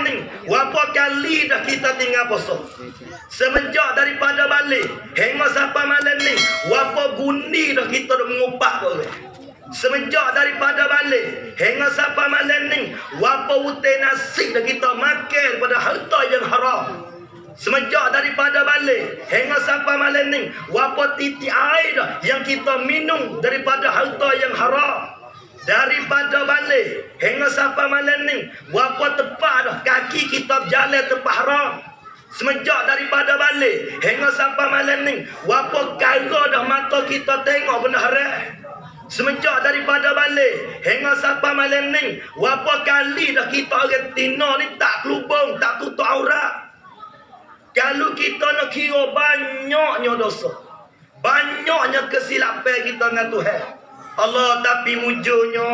ni, berapa kali dah kita tinggal puasa. Semenjak daripada balik hingga sampai malam ni, berapa gundi dah kita dah mengupak tu. Semenjak daripada balik hingga sampai malam ni, berapa utai nasi dah kita makan pada harta yang haram. Semenjak daripada balik hingga sampai malam ni, berapa titik air dah yang kita minum daripada harta yang haram. Daripada balik hingga sampai malam ni, berapa tepat dah kaki kita berjalan tempat haram. Semenjak daripada balik hingga sampai malam ni, berapa kali dah mata kita tengok benda haram. Semenjak daripada balik hingga sampai malam ni, berapa kali dah kita orang tina ni tak kelubung, tak tutup aurat. Kalau kita nak kira banyaknya dosa, banyaknya kesilapan kita dengan Tuhan Allah, tapi mujurnya,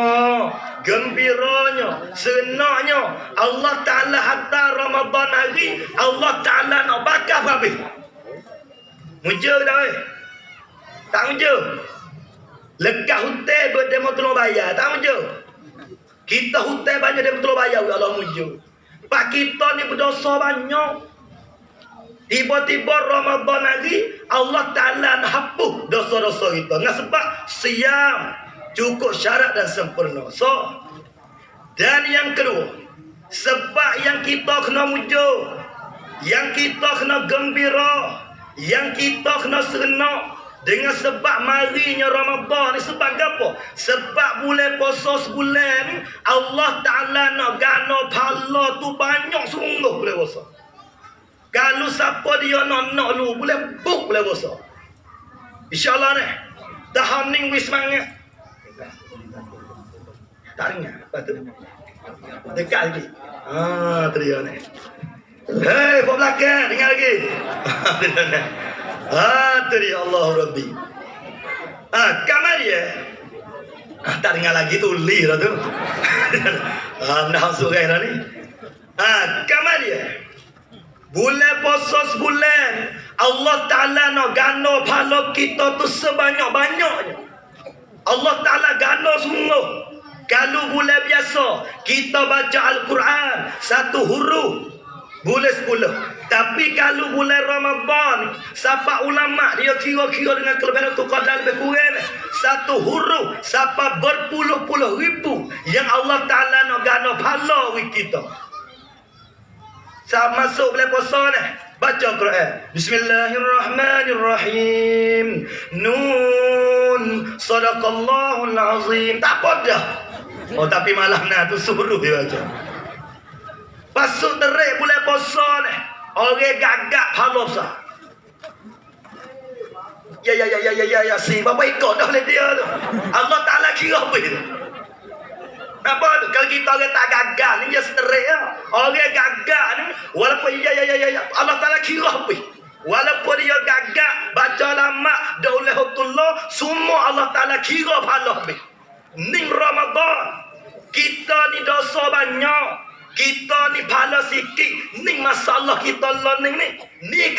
gembiranya, senaknya Allah Ta'ala hantar Ramadan hari, Allah Ta'ala nak bakar habis. Mujur dah tak mujur. Lekat hutan berdemo tolong bayar, tak mujur. Kita hutan banyak dia tolong bayar, Allah mujur. Pak kita ni berdosa banyak. Tiba-tiba Ramadan hari Allah Ta'ala nak hapus dosa-dosa kita. Dengan sebab siam cukup syarat dan sempurna. So, dan yang kedua, sebab yang kita kena mujur, yang kita kena gembira, yang kita kena serentak dengan sebab marinya Ramadan ni. Sebab apa? Sebab bulan puasa sebulan Allah Ta'ala nak gana pahala tu banyak sungguh bulan puasa. Kalau siapa dia nak lu, boleh buk boleh puasa. InsyaAllah ni. Tahun ni wis semangat. Tak dengar. Lepas tu. Dekat lagi. Tu dia ni. Hei, buat belakang. Dengar lagi. Tu dia Allah Rabbi. Kamar dia. Tak dengar lagi tu. Li lah tu. Dah masuk kan dah ni. Kamar dia. Bulan puasa sebulan Allah Ta'ala nak gana pahala kita tu sebanyak-banyaknya. Allah Ta'ala gana sungguh. Kalau bulan biasa kita baca Al-Quran satu huruf boleh 10. Tapi kalau bulan Ramadan, siapa ulama dia kira-kira dengan kelebihan tu qadar lebih kurang satu huruf siapa berpuluh-puluh ribu yang Allah Ta'ala nak gana pahala kita. Saat masuk bulan puasa ni, baca Quran. Bismillahirrahmanirrahim. Nun, sadaqallahul azim. Tak apa dah. Oh, tapi malam ni tu suruh dia baca. Pasuk terik bulan puasa ni, orang gagak pahala besar. Ya, si bapa ikut dah oleh dia tu. Allah Ta'ala kira apa itu? Apa tu? Kalau kita orang tak gagal ni, dia seterik lah. Orang gagal ni, walaupun ya, Allah Ta'ala kira apa? Walaupun dia gagal, baca lama, daulahutullah, semua Allah Ta'ala kira pahala apa? Ni Ramadan, kita ni dosa banyak, kita ni pahala sikit, ni masalah kita lah ni. Ni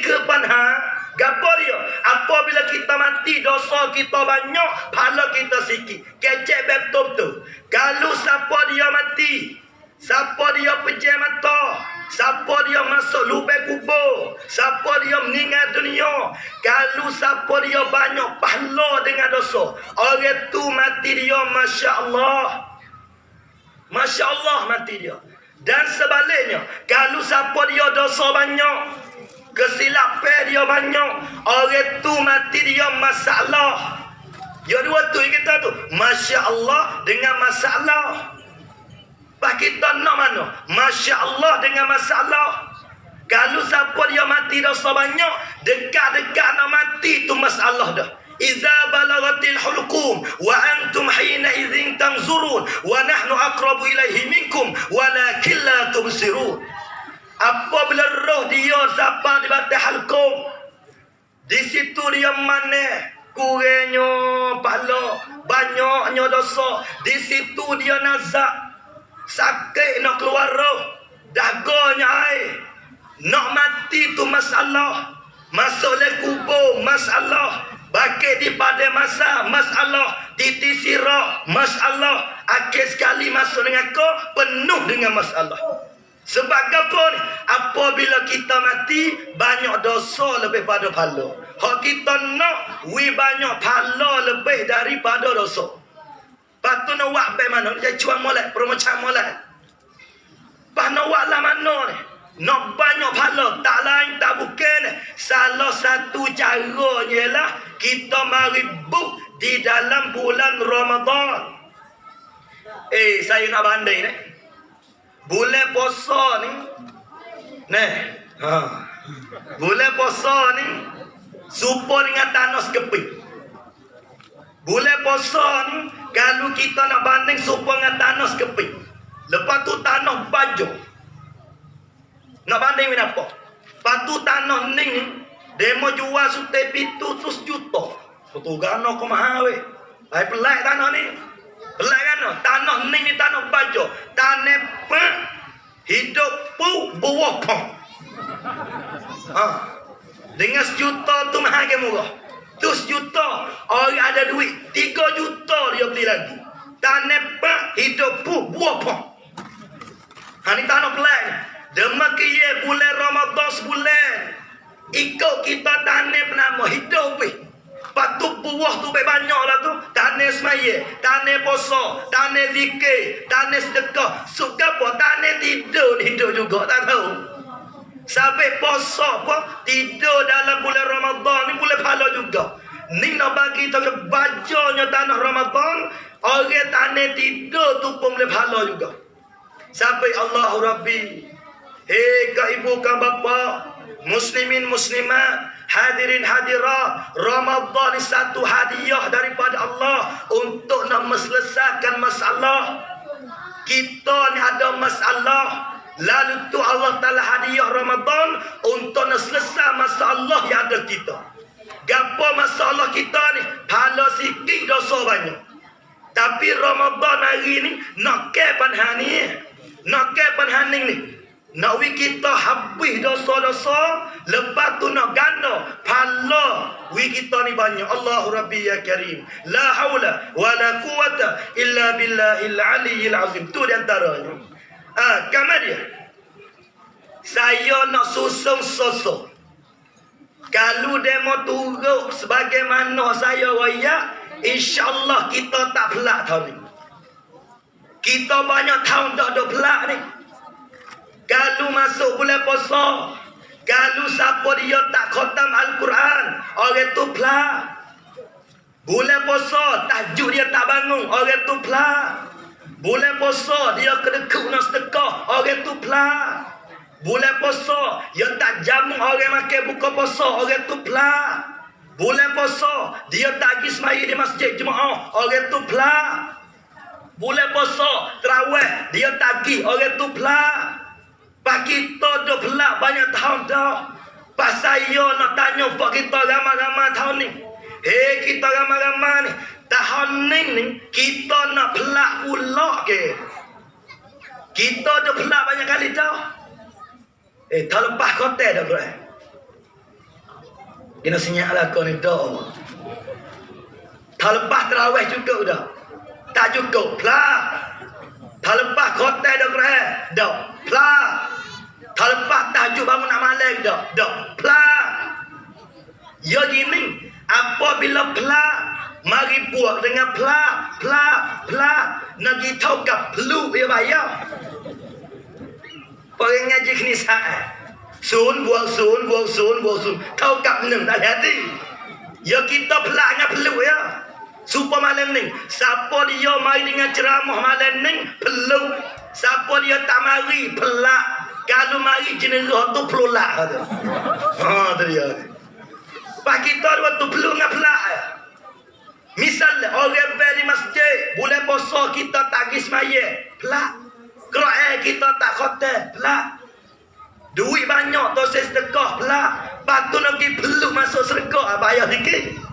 kepanha. Gapo dia? Apabila kita mati, dosa kita banyak, pahala kita sikit. Kecek betul-betul. Kalau siapa dia mati, siapa dia pejam mata, siapa dia masuk lubang kubur, siapa dia meninggal dunia, kalau siapa dia banyak pahala dengan dosa, orang tu mati dia Masya Allah. Masya Allah mati dia. Dan sebaliknya, kalau siapa dia dosa banyak, kesilapan dia banyak, orang tu mati dia masalah. Ya dua tu kita tu, Masya Allah dengan masalah. Pak kita nak mana? Masya Allah dengan masalah. Kalau siapa dia mati dosa banyak, dekat-dekat nak mati tu masalah dah. Iza balagatil hulqum wa antum hina idzin tanzurun wa nahnu aqrabu ilaihi minkum walakin la tubsirun. Apabila roh dia sampai di batas halqum, di situ dia mana kurangnya pahala, banyaknya dosa, di situ dia nazak, sakit nak keluar roh, daganya air, nak mati tu masalah, masuk le kubur masalah, bakit di pada masa masalah, Titi sirah masalah. Akhir sekali masuk dengan kau penuh dengan masalah. Sebab apa ni? Apabila kita mati, banyak dosa lebih pada pahala. Hak kita nak, banyak pahala lebih daripada dosa. Lepas tu nak buat bagaimana? Dia cuang molek, permacam molek. Lepas nak buat lah mana ni? Nak banyak pahala, tak lain tak bukan. Salah satu caranya ialah kita mari book di dalam bulan Ramadan. Saya nak banding ni. Bulan puasa ni. Bulan puasa ni supaya dengan tanah sekeping. Bulan puasa ni kalau kita nak banding supaya dengan tanah sekeping. Lepas tu tanah baju. Nak banding dengan apa? Lepas tu tanah ni demo jual sutai pitu terus juta. Betul gano kau mahal weh. Hai pelak tanah ni. Pelak gano. Tanah ni tanah baju. Tanah pak hidup pu buah pong. Dengan sejuta tu mahal ke murah. Tu sejuta. Orang ada duit 3 juta dia beli lagi. Tanah pak hidup pu buah pong. Ni tanah pelak ni. Demikian bulan Ramadan sebulan. Ikut kita tanah penama hidup weh. Patu buah tu banyak lah tu. Tanah semaya, tanah puasa, tanah zikir, tanah sedekah. Suka apa? Tanah tidur juga tak tahu. Sampai puasa apa? Tidur dalam bulan Ramadan ni boleh pahala juga. Ni nak bagi tahu bajanya tanah Ramadan. Orang tanah tidur tu pun boleh pahala juga. Sampai Allahu Rabbi. Kak ibu, kak bapa, muslimin muslimat, hadirin hadirat, Ramadan ni satu hadiah daripada Allah untuk nak menyelesaikan masalah. Kita ni ada masalah, lalu tu Allah Ta'ala hadiah Ramadan untuk nak selesai masalah yang ada kita. Gapo masalah kita ni? Pahala sikit, dosa banyak. Tapi Ramadan hari ni nak ke panhan ni, nak ke panhan ni. Nak kita habis dosa-dosa, lepas tu nak ganda pahala kita ni banyak. Allahu Rabbi ya Karim, la haula wa la quwata illa billahil aliyyil azim. Tu di antaranya. Kemudian saya nak susung sosok. Kalau demo turut sebagaimana saya raya, insya-Allah kita tak pelak tahun ni. Kita banyak tahun tak ada pelak ni. Kalau masuk bulan puasa, kalau siapa dia tak khatam Al-Quran, orang tu pelak. Bulan puasa, tajuk dia tak bangun, orang tu pelak. Bulan puasa, dia kena nak sedekah, orang tu pelak. Bulan puasa, dia tak jamu orang makan buka puasa, orang tu pelak. Bulan puasa, dia tak pergi sembahyang di masjid jemaah, orang tu pelak. Bulan puasa, terawih, dia tak pergi, orang tu pelak. Pak kita dah pelak banyak tahun dah. Pak saya nak tanya pak kita ramai-ramai tahun ni. Kita ramai-ramai ni. Tahun ni kita nak pelak pula ke? Kita dah pelak banyak kali dah. Tahun lepas kota dah bro. Kena senyap lah kau ni dah. Tahun lepas terawih juga dah. Tak cukup. Pelak. Tahun lepas kota dah bro. Dah. Pelak. Tahun lepas tajuk bangun nak malam dah. Dah. Pelak. Ya gini. Apabila pelak, mari buat dengan pelak. Pelak. Nak pergi tahu ke peluk dia bayar. Orang ngaji kini saat. Sun. Tahu ke penuh tak hati. Ya kita pelaknya peluk ya. Supaya malam ni. Siapa dia mari dengan ceramah malam ni, peluk. Siapa dia tak mari, pelak. Kalau mari jenerah tu pelulak tu. Tu dia. Pak kita waktu peluk dengan pelak. Misalnya orang beli masjid, bulan puasa kita tak pergi sembahyang, pelak. Quran kita tak khatam, pelak. Duit banyak tu sedekah, pelak. Patu nak pergi peluk masuk syurga, bayar sikit.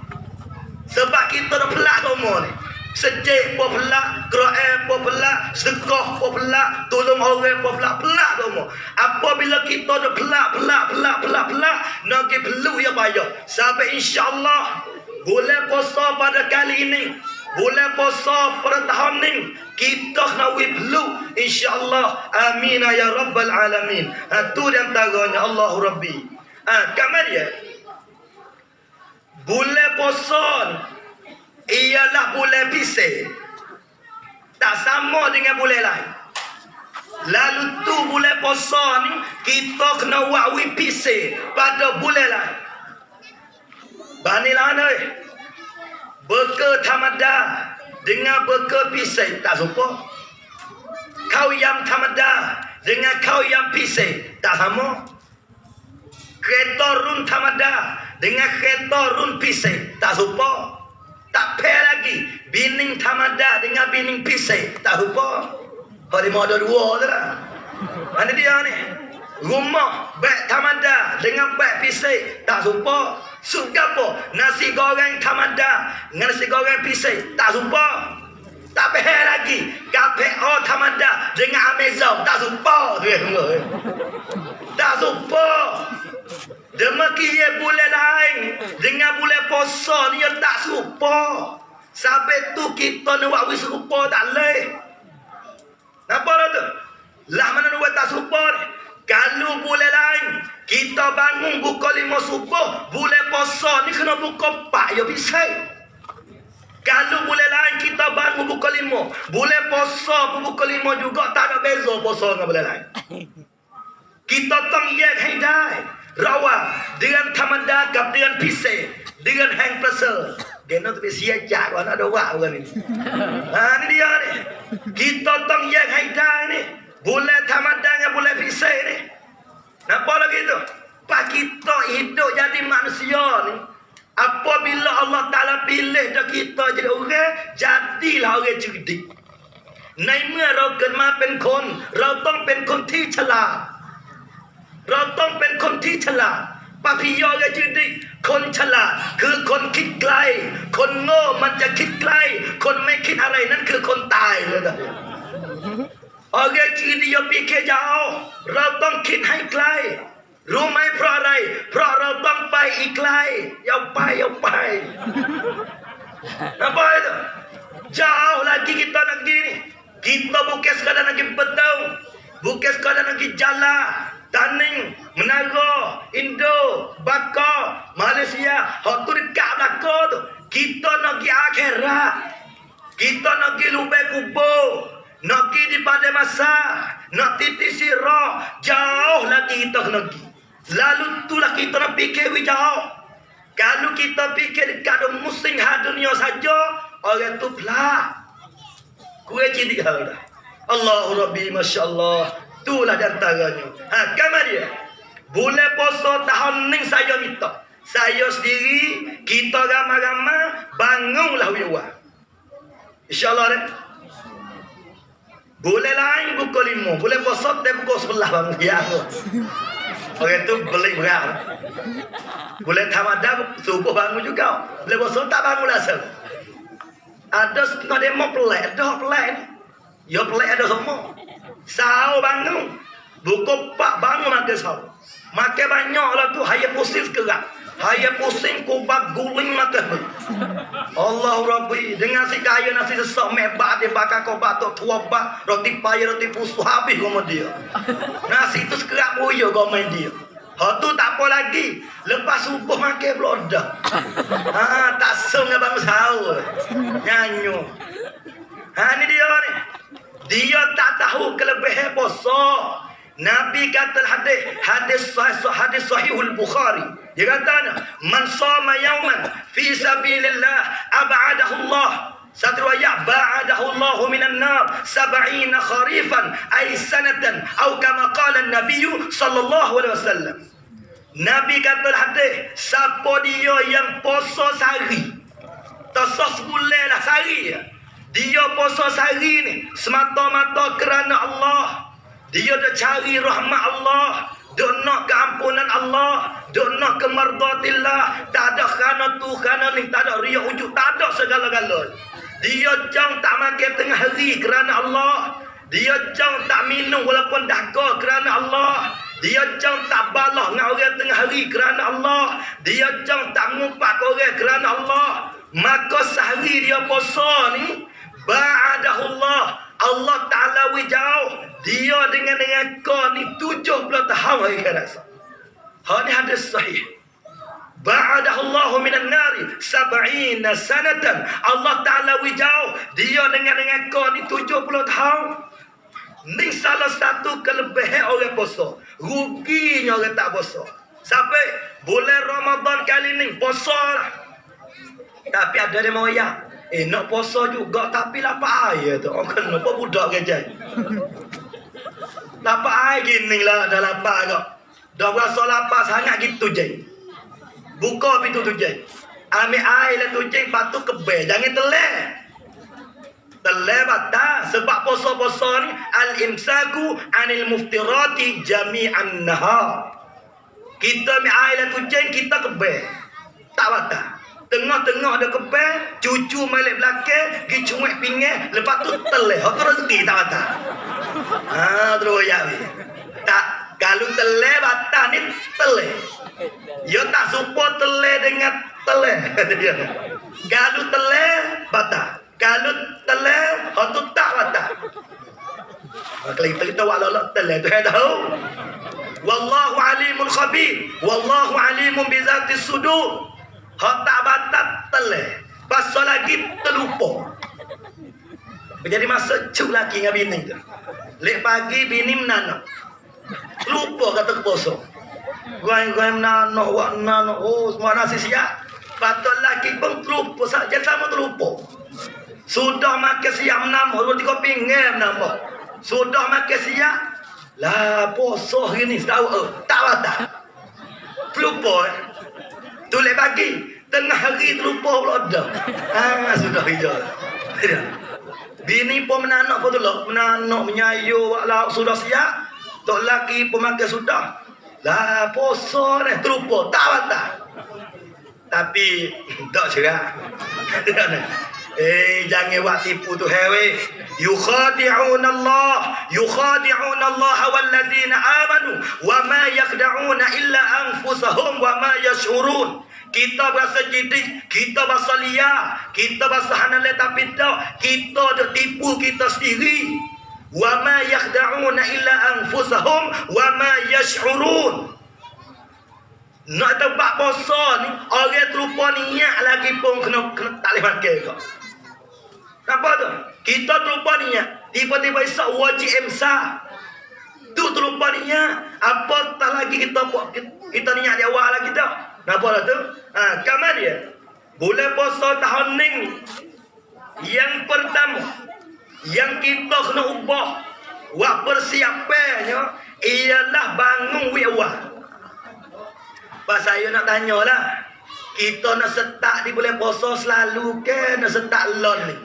Sebab kita dah pelak semua ni. Sejik pun pelak, Quran pun pelak, sedekah pun pelak, tolong orang pun pelak semua. Apabila kita dah pelak, nak pergi peluk ya bayar. Sampai insya-Allah bulan puasa pada kali ini Bulan puasa pada tahun ni kita nak wiblu insya-Allah. Amin ya rabbal alamin. Tu di antaranya Allahu Rabbi. Kemudian bulan puasa ialah bulan pisah. Tak sama dengan bulan lain. Lalu tu bulan puasa ni kita kena buat pisah pada bulan lain. Banilah ni. Beka tamada dengan beka pisai tak serupa. Kau yang tamada dengan kau yang pisai tak sama. Kereta run tamada dengan kereta run pisai tak serupa. Tak pair lagi. Bining tamada dengan bining pisai tak serupa. Hari ada dua tu lah. Mana dia ni? Rumah beg tamada dengan beg pisai tak serupa. Suka apa? Nasi goreng tamada dengan nasi goreng pisai tak serupa. Tak payah lagi. KPO tamada dengan Amazon tak serupa. Tak serupa. Demikian bulan lain dengan bulan puasa dia tak serupa. Sampai tu kita nak buat serupa tak boleh. Apa lah tu? Lah mana nak buat tak serupa ni? Kalau bulan lain kita bangun buka 5 subuh, bulan puasa ni kena buka 4 ya bisa. Kalau bulan lain kita bangun buka 5, bulan puasa pun buka 5 juga, tak ada beza puasa dengan bulan lain. Kita tong yak hidai rawa dengan tamadaกับdengan pisai dengan hang pressure. Dia nak sia jak ada wak orang ni. Ni dia ni. Kita tong yak hidai ni. Bulan tamada dengan bulan pisai ni. Nampak lagi tu? Pak kita hidup jadi manusia ni. Apabila Allah Ta'ala pilih dah kita jadi orang, jadilah orang cerdik. ในเมื่อเราเกิดมาเป็นคนเราต้องเป็นคนที่ฉลาดเราต้องเป็นคนที่ฉลาดปะพิโยกจืดดิคนฉลาดคือคนคิดไกลคนโง่มันจะคิดไกลคนไม่คิดอะไรนั่นคือคนตายเลยนะโอเคจืดดิโยปีเคยาวเราต้องคิดให้ไกลรู้ไหมเพราะอะไรเพราะเราต้องไปอีกไกลยาวไปapa itu jauh lagi kita nak gini kita bukan sekadar nak pergi petang bukan sekadar nak pergi jalan Taning, Menara, Indo, Baka, Malaysia, hak tu dekat belakang tu. Kita nak pergi akhirat. Kita nak pergi lubang kubur. Nak pergi di pada masa. Nak titik sirah. Jauh lagi kita kena pergi. Lalu itulah kita nak fikir jauh. Kalau kita fikir dekat musim dunia saja, orang tu pelak. Kue jadi dah. Allahu Rabbi, Masya Allah. Itulah di antaranya. Kemudian bulan puasa tahun ni saya minta. Saya sendiri, kita ramai-ramai bangunlah wiwa. InsyaAllah deh. Bulan lain pukul 5. Bulan puasa dia pukul 11 bangun. Ya Allah. Orang tu beli berang. Bulan Ramadan subuh bangun juga. Bulan puasa tak bangun langsung. Ada setengah demo pelik. Ada pelik ni. Ya pelik ada semua. Sahur bangun. Buku pak bangun makan sahur. Makan banyak lah tu. Hanya pusing sekarang. Hanya pusing kubak guling makan. Allah Rabbi. Dengan si kaya nasi sesak. Mebak dia bakar kau batuk tua bak. Roti payah roti pusuh habis kau dia. Nasi tu sekarang buaya kau main dia. Tu tak apa lagi. Lepas subuh makan belodak. Tak seng abang sahur. Nyanyo. Ni dia ni. Dia tak tahu kelebihan puasa. Nabi kata hadis sahihul Bukhari. Dia kata man shama yawman fi sabilillah ab'adahu Allah. Satu riwayat ba'adahu Allah minan nar 70 kharifan ay sanatan atau kama qala an-nabiy sallallahu alaihi wasallam. Nabi kata hadis siapa dia yang puasa sehari. Tak sebulan lah sehari. Dia puasa sehari ni semata-mata kerana Allah. Dia dah cari rahmat Allah. Dia nak keampunan Allah. Dia nak kemardatillah. Tak ada kerana tu, kerana ni. Tak ada riak wujud. Tak ada segala-galanya. Dia jangan tak makan tengah hari kerana Allah. Dia jangan tak minum walaupun dahaga kerana Allah. Dia jangan tak balah dengan orang tengah hari kerana Allah. Dia jangan tak ngumpat orang kerana Allah. Maka sehari dia puasa ni, ba'adahullah, Allah Ta'ala wijau dia dengan kau ni 70 tahun hari kerasa. Ini hadis sahih. Ba'adahullahu minan nari 70 sanatan. Allah Ta'ala wijau dia dengan kau ni 70 tahun. Ni salah satu kelebihan orang puasa. Ruginya orang tak puasa. Sampai bulan Ramadan kali ni puasa lah. Tapi ada dia mau ya. Nak puasa juga tapi lapar air tu. Orang kenapa budak kerja. Lapar air gini lah dah lapar kau. Dah berasa lapar sangat gitu je. Buka pintu tu je. Ambil air lah tu je, patut kebel. Jangan teleh. Teleh batal. Sebab puasa-puasa ni al-imsaku anil muftirati jami'an nahar. Kita ambil air lah tu je, kita kebel. Tak batal. Tengah-tengah ada kebel, cucu balik belakang, pergi cuek pinggan, lepas tu teleh. Itu rezeki tak batal. Terus ya. Tak, kalau teleh batal ni teleh. Dia tak support teleh dengan teleh. Kalau teleh batal. Kalau teleh, itu tak batal. Kalau kita walau teleh tu saya tahu. Wallahu alimun khabir. Wallahu alimun bizati sudur. Hak tak batal teleh. Pasal lagi terlupa. Jadi masa cuk lagi dengan bini tu. Lek pagi bini menanam. Lupa kata keposo. Gua menanam, wak menanam. Oh, semua nasi siap. Patut lagi pun terlupa. Saja sama terlupa. Sudah makan siap menambah. Roti kopi ngem menambah. Sudah makan siap. Lah, poso hari ni. Tak batal. Terlupa. Tulis pagi. Tengah hari terlupa pula dah. Sudah hijau. Bini pun menanak pun tu lah. Menanak, menyayu, sudah siap. Tok laki pun makan sudah. Lah, poso ni terlupa. Tak batal. Tapi, tak cerah. Jangan buat tipu tu hewe. Yukhadi'un Allah walladzina amanu wa ma yakhda'una illa anfusahum wa ma yash'urun. Kita berasa jidik, kita berasa liar, kita berasa hanalai tapi tak. Kita dah tipu kita sendiri. Wa ma yakhda'una illa anfusahum wa ma yash'urun. Nak tempat puasa ni, orang terlupa niat lagi pun kena tak boleh makan kau. Kenapa tu? Kita terlupa niat. Tiba-tiba isak wajib imsak. Tu terlupa niat. Apa tak lagi kita buat? Kita niat di awal lagi tak? Kenapa lah tu? Kamar dia. Bulan puasa tahun ni. Yang pertama. Yang kita kena ubah. Buat persiapannya. Ialah bangun awal. Pas saya nak tanya lah. Kita nak setak di bulan puasa selalu ke? Nak setak lon ni?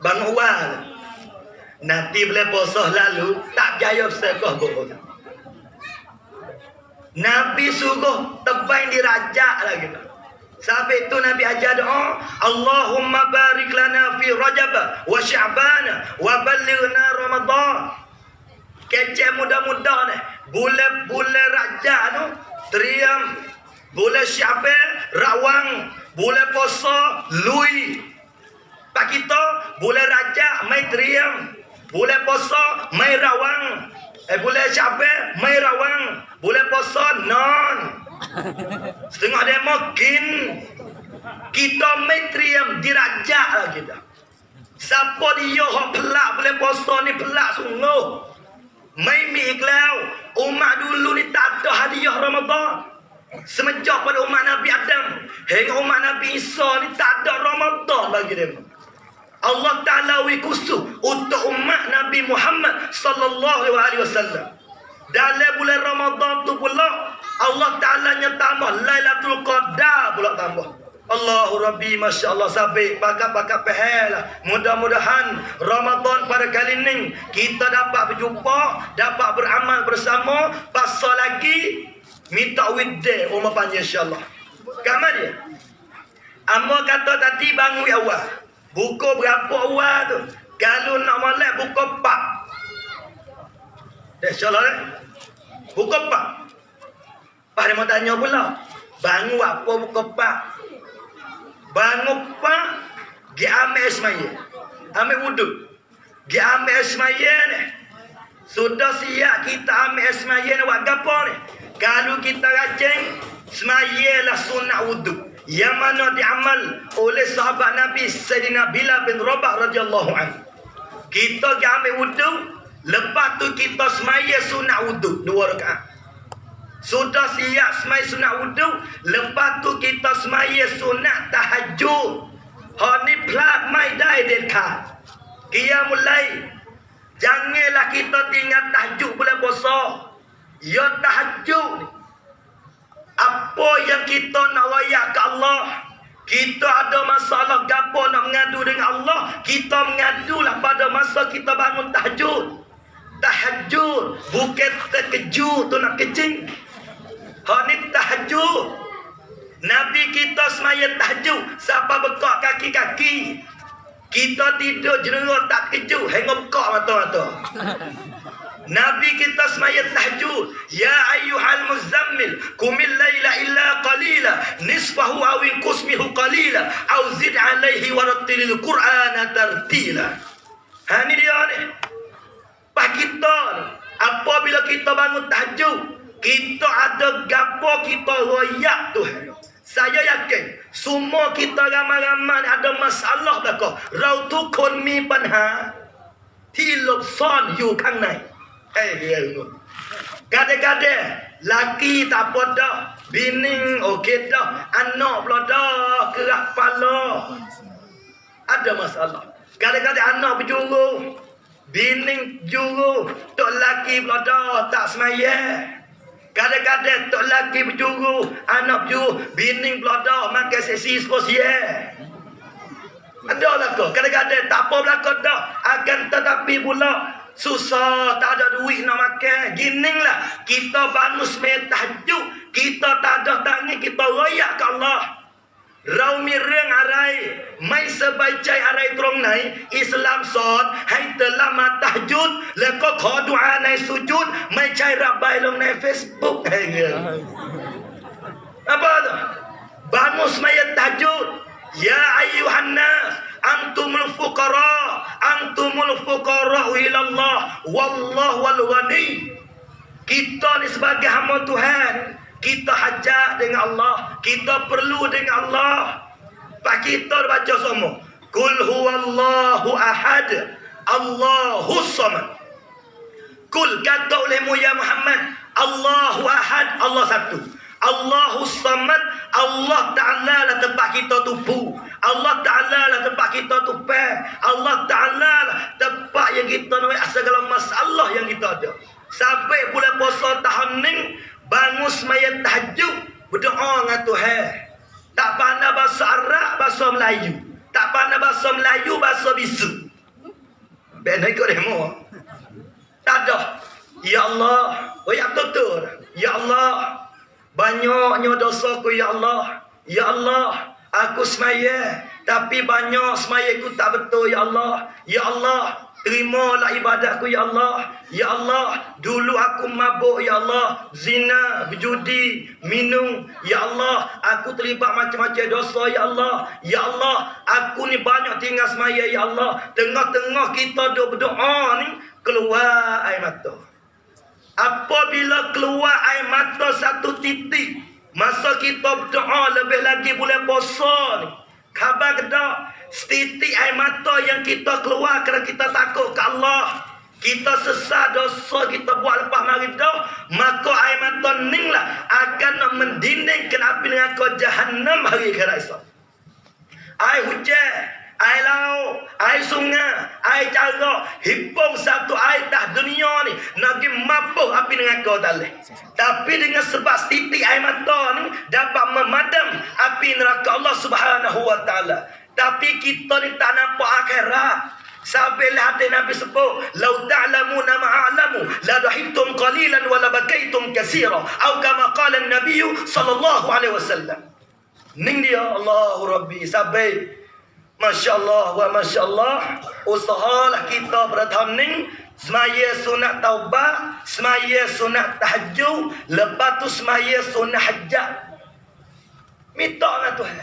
Bangun awal. Nanti bulan puasa lalu. Tak berjaya bersekoh bohong. Nabi suruh tebain dirajak lagi. Sampai itu Nabi ajar doa, Allahumma barik lana fi Rajab wa Sya'ban wa ballighna Ramadan. Kecek mudah-mudah ni. Bulan Rajab tu teriam. Bulan Sya'ban rawang. Bulan puasa lui. Pak kita bulan Rajab mai teriam. Bulan puasa mai rawang. Bulan Sya'ban mai rawang. Bulan puasa non. Setengah dia makin. Kita metriam dirajak lagi dah. Siapa dia yang pelak bulan puasa ni pelak sungguh. Mai miklau. Umat dulu ni tak ada hadiah Ramadan. Semenjak pada umat Nabi Adam hingga umat Nabi Isa ni tak ada Ramadan lagi dia. Allah Ta'ala khusus untuk umat Nabi Muhammad sallallahu alaihi wasallam. Dalam bulan Ramadan tu pula Allah Ta'ala nya tambah Lailatul Qadar pula tambah. Allahu Rabbi, Masya Allah, sampai pakat-pakat pehelah. Mudah-mudahan Ramadan pada kali ni kita dapat berjumpa, dapat beramal bersama. Pasal lagi minta widdah umur panjang insyaAllah. Kamar dia Amba kata tadi bangun awal. Buku berapa awal tu? Kalau nak molek buku 4. InsyaAllah kan? Buku 4. Pak dia mau tanya pula. Bangun apa buku 4? Bangun pa, gi ambil semaya. Ambil wuduk. Gi ambil semaya ni. Sudah siap kita ambil semaya ni buat gapo ni? Kalau kita rajin, semaya lah sunat wuduk. Yang mana diamal oleh sahabat Nabi Sayyidina Bilal bin Rabah radhiyallahu anhu. Kita gi ambil wuduk, lepas tu kita semaya sunat wuduk 2 rakaat. Sudah siap semaya sunat wuduk, lepas tu kita semaya sunat tahajud. Hak ni plat mai dai dekat. Qiyamul lail. Janganlah kita tinggal tahajud bulan puasa. Ya tahajud. Apa yang kita nak royak ke Allah, kita ada masalah gapo nak mengadu dengan Allah, kita mengadulah pada masa kita bangun tahajud. Tahajud bukan terkejut tu nak kecing. Hak ni tahajud. Nabi kita semaya tahajud sampai bekak kaki-kaki. Kita tidur jenerok tak kejut, hingga bekak mata-mata. Nabi kita semaya tahajud. Ya ayyuhal muzammil, qumil laila illa qalila, nisfahu aw inqus minhu qalila, aw zid alaihi warattilil qur'ana tartila. Ha ni dia ni. Pak kita ni, apabila kita bangun tahajud, kita ada gapo kita royak Tuhan. Saya yakin semua kita ramai-ramai ada masalah belaka. Rau tu kon mi panhaที่หลบซ่อนอยู่ข้างในkadang-kadang laki tak apa dah, bini okey dah, anak pula dah kerak kepala. Ada masalah. Kadang-kadang anak berjuru, bini juru, tok laki pula dah tak semaya. Kadang-kadang tok laki berjuru, anak berjuru, bini pula dah makan seksi sekosian. Ada lah kau. Kadang-kadang tak apa belakang dah. Akan tetapi pula susah, tak ada duit nak makan. Gini lah. Kita bangun semai tahajud. Kita tak ada tangan, kita royak ke Allah. Rau mireng arai. Mai sebacai arai terong nai. Islam sot. Hai telah tahajud. Lekau kau doa nai sujud. Mai cai rabai long nai Facebook. Apa tu? Bangun semai tahajud. Ya ayyuhan nas, antumul fuqara ila Allah, wallahu wal ghani. Kita ni sebagai hamba Tuhan, kita hajat dengan Allah, kita perlu dengan Allah. Pak kita baca semua. Qul huwallahu ahad, Allahus samad. Qul kata olehmu ya Muhammad, Allahu ahad, Allah satu. Allahus samad, Allah Ta'ala lah tempat kita tupu. Allah Ta'ala lah tempat kita tupai. Allah Ta'ala lah tempat yang kita nak segala masalah yang kita ada. Sampai bulan puasa tahun ni, bangun semaya tahajud, berdoa dengan Tuhan. Tak pandai bahasa Arab, bahasa Melayu. Tak pandai bahasa Melayu, bahasa bisu. Benar ikut demo. Tak ada. Ya Allah. Oh ya betul. Ya Allah. Banyaknya dosaku ya Allah. Ya Allah, aku semaya tapi banyak semayaku tak betul ya Allah. Ya Allah, terimalah ibadatku ya Allah. Ya Allah, dulu aku mabuk ya Allah, zina, berjudi, minum. Ya Allah, aku terlibat macam-macam dosa ya Allah. Ya Allah, aku ni banyak tinggal semaya ya Allah. Tengah-tengah kita duk berdoa ni, keluar air mata. Apabila keluar air mata satu titik, masa kita berdoa lebih lagi bulan puasa ni, khabar kedak setitik air mata yang kita keluar kerana kita takut ke Allah, kita sesat dosa kita buat lepas mari dah, maka air mata ni lah akan mendindingkan api neraka Jahannam hari akhirat esok. Air hujan, air laut, air sungai, air cara, himpun satu air dah dunia ni nak pergi mapuh api neraka tak boleh. Tapi dengan sebab setitik air mata ni dapat memadam api neraka Allah Subhanahu wa taala. Tapi kita ni tak nampak akhirat. Sabilah hadis Nabi sebut, "Lau ta'lamuna ma'alamu la dhahibtum qalilan wa la bakaitum katsira." Atau kama qala an-nabiy sallallahu alaihi wasallam. Ning dia Allahu Rabbi sabai. Masya-Allah wa masya-Allah, usahalah kita bertahun ni semaya sunat taubat, semaya sunat tahajud, lepas tu semaya sunat hajat. Minta dengan Tuhan.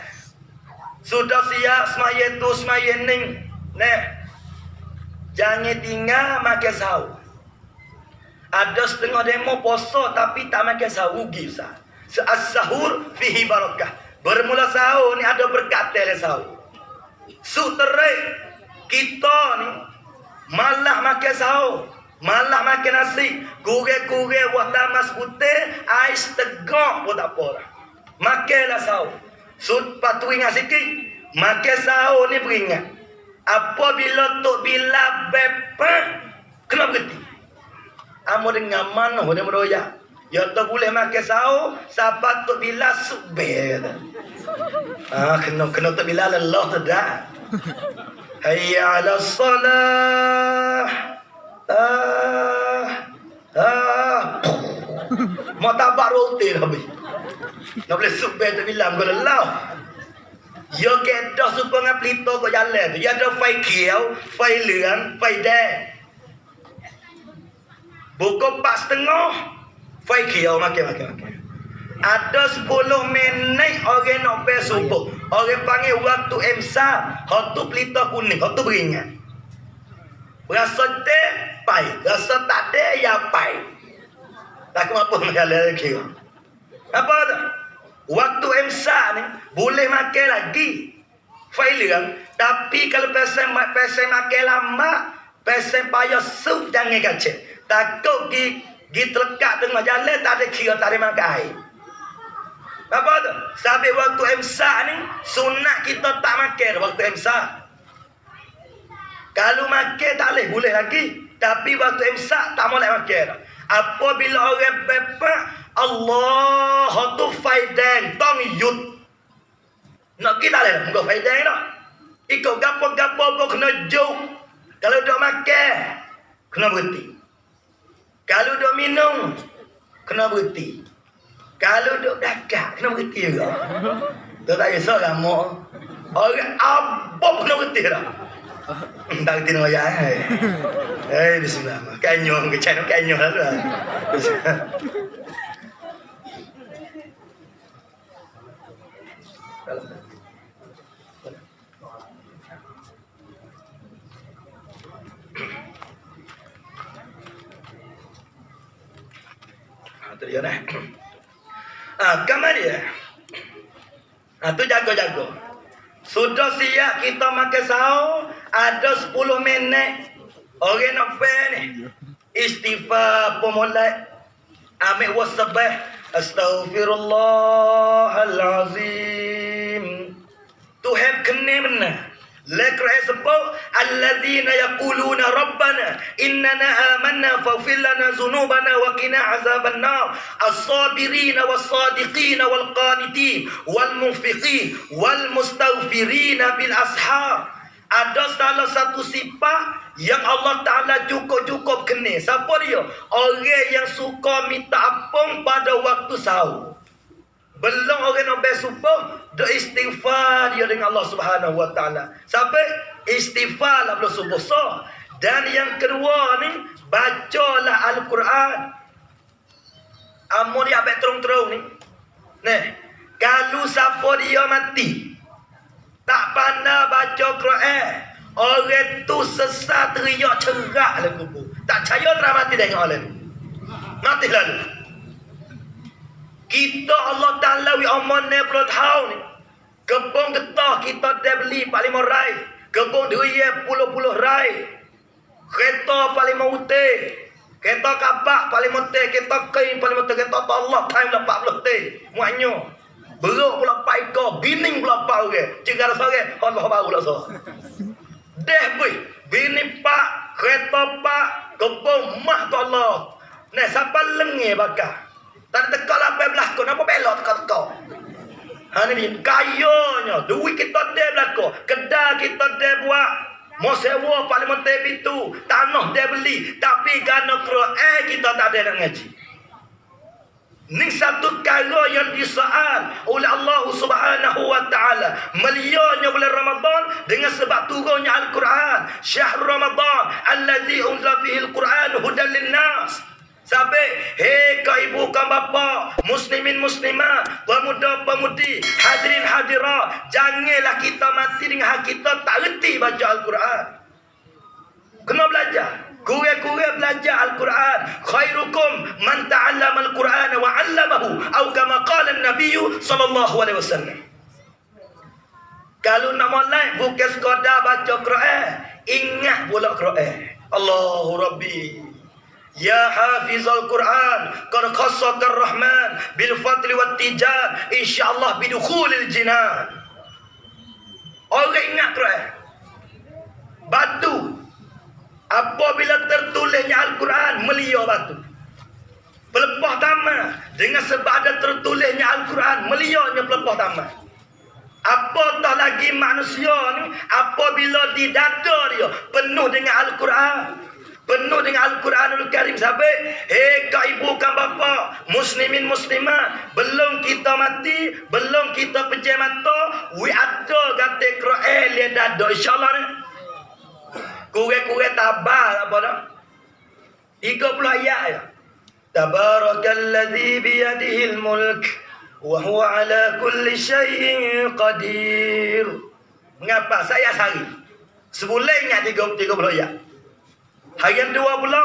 Sudah siap semaya tu semaya ning. Nah. Jangan tinggal makan sahur. Ada setengah demo poso tapi tak makan sahur rugi sah. As-sahur fihi barakah. Bermula sahur ni ada berkat dalam sahur. Suterai kita ni malah makan sahur, malah makan nasi, kurang-kurang buat tamas putih, ais tegak pun tak apa lah. Makanlah sahur. Sud patu ingat sikit, makan sahur ni beringat. Apabila tok bila bepak, kena berhenti. Amo dengan mana dia meroyak. Ya tak boleh makan sahur, sahabat tok bila subel. Kena tok bila lelah tu dah. Hayya 'ala salah. Mau tabak roti dah habis. Nak boleh subel tok bila kau lelah. Ya kedah supaya dengan pelita kau jalan tu. Ya ada fai kiau, fai leang, fai deng. Pukul 4.30 fai kiau makan. Ada 10 minit orang nak pergi subuh. Orang panggil waktu imsak. Hak tu pelita kuning, hak tu beringat. Rasa teh pai, rasa tak ada ya pai. Tak apa mengalah kira. Apa tu? Waktu imsak ni boleh makan lagi. Failing, tapi kalau pesen makan lama, pesen payah sup jangan kacau. Takut gi terlekat tengah jalan tak ada kira tak ada makan air. Apa tu? Sampai waktu imsak ni sunat kita tak makan waktu imsak. Kalau makan tak boleh lagi. Tapi waktu imsak tak boleh makan. Apabila orang bepak Allah tu faidang tong yut. Nak kita le muka faidang dah. Ikut gapo-gapo pun kena jauh. Kalau dak makan kena berhenti. Kalau dak minum kena berhenti. Kalau dak dakak kena berhenti juga. Tu tak kisah lama. Orang abang kena berhenti dah. Tak kerti nak ayah. Bismillah. Kanyong ke channel kanyong lah. Tu dia dah. Kamar dia. Tu jaga-jaga. Sudah siap kita makan sahur, ada 10 minit. Orang nak pergi ni. Istighfar pemulai. Ambil wasabah. Astaghfirullahalazim. Tuhan kena benar. Lekra sebab alladzina yaquluna rabbana innana amanna faghfir lana dhunubana wa qina azabannar as-sabirina was-sadiqina wal-qanitin wal-munfiqin wal-mustaghfirina bil ashar. Ada salah satu sifat yang Allah Ta'ala cukup-cukup kena. Siapa dia? Orang yang suka minta ampun pada waktu sahur. Belum orang nak bersumpah, dah istighfar dia dengan Allah Subhanahu Wa Ta'ala. Sampai istighfar lah belum subuh sah. Dan yang kedua ni, bacalah Al-Quran. Amun dia abang terung-terung ni. Nah, kalau siapa dia mati, tak pandai baca Quran, orang tu sesat teriak cerak dalam kubur. Tak percaya terang mati dengan orang. Mati lalu. Kita Allah Ta'ala wi aman 60 tahun ni. Kebun getah kita dah beli 45 rai. Kebun duit puluh-puluh rai. Kereta 45 utih. Kereta kapak 45 utih. Kereta kain 45 utih. Kereta Allah time 40 utih. Muaknya. Beruk pula 4 ekor. Bining pula 4 orang. Cegara sore. Allah baru lah so. Deh boy. Bini pak. Kereta pak. Kebun mah tu Allah. Nah siapa lengih bakar. Tak tekak 18 ko, kenapa belok tekak-tekak? Ni kayanya, duit kita dia belakang, kedai kita dia buat, mau sewa parlimen itu, tanah dia beli, tapi kerana Quran kita tak ada nak ngaji. Ni satu perkara yang disoal oleh Allah Subhanahu Wa Ta'ala. Melianya bulan Ramadan dengan sebab turunnya Al-Quran. Syahrul Ramadan allazi unzila fihi al-Quran hudan lin-nas. Sampai, hei kau ibu kau bapa, muslimin muslimah, pemuda pemudi, hadirin hadirat, janganlah kita mati dengan hak kita tak reti baca Al-Quran. Kena belajar. Kurang-kurang belajar Al-Quran. Khairukum man ta'allama Al-Quran wa 'allamahu atau kama qala an-nabiy sallallahu alaihi wasallam. Kalau nak mulai bukan sekadar baca Quran, ingat pula Quran. Allahu Rabbi. Ya hafizal Quran, qad khassaka ar-Rahman bil fadli wat tijan, insyaallah bidukhulil jinan. Orang ingat Quran. Batu apabila tertulisnya Al-Quran melia batu. Pelepah taman dengan sebab ada tertulisnya Al-Quran melianya pelepah taman. Apatah lagi manusia ni apabila di dada dia penuh dengan Al-Quran, penuh dengan Al-Quranul Karim. Sampai, kak ibu kan bapa, muslimin muslimah, belum kita mati, belum kita pejam mata, we ada kata Quran dia dada insya-Allah ni. Kurang-kurang tabah apa dah? 30 ayat ya. Tabarakalladzi biyadihil mulk wa huwa ala kulli syai'in qadir. Mengapa saya sehari sebulan ingat 30 ayat? Hari yang dua pula,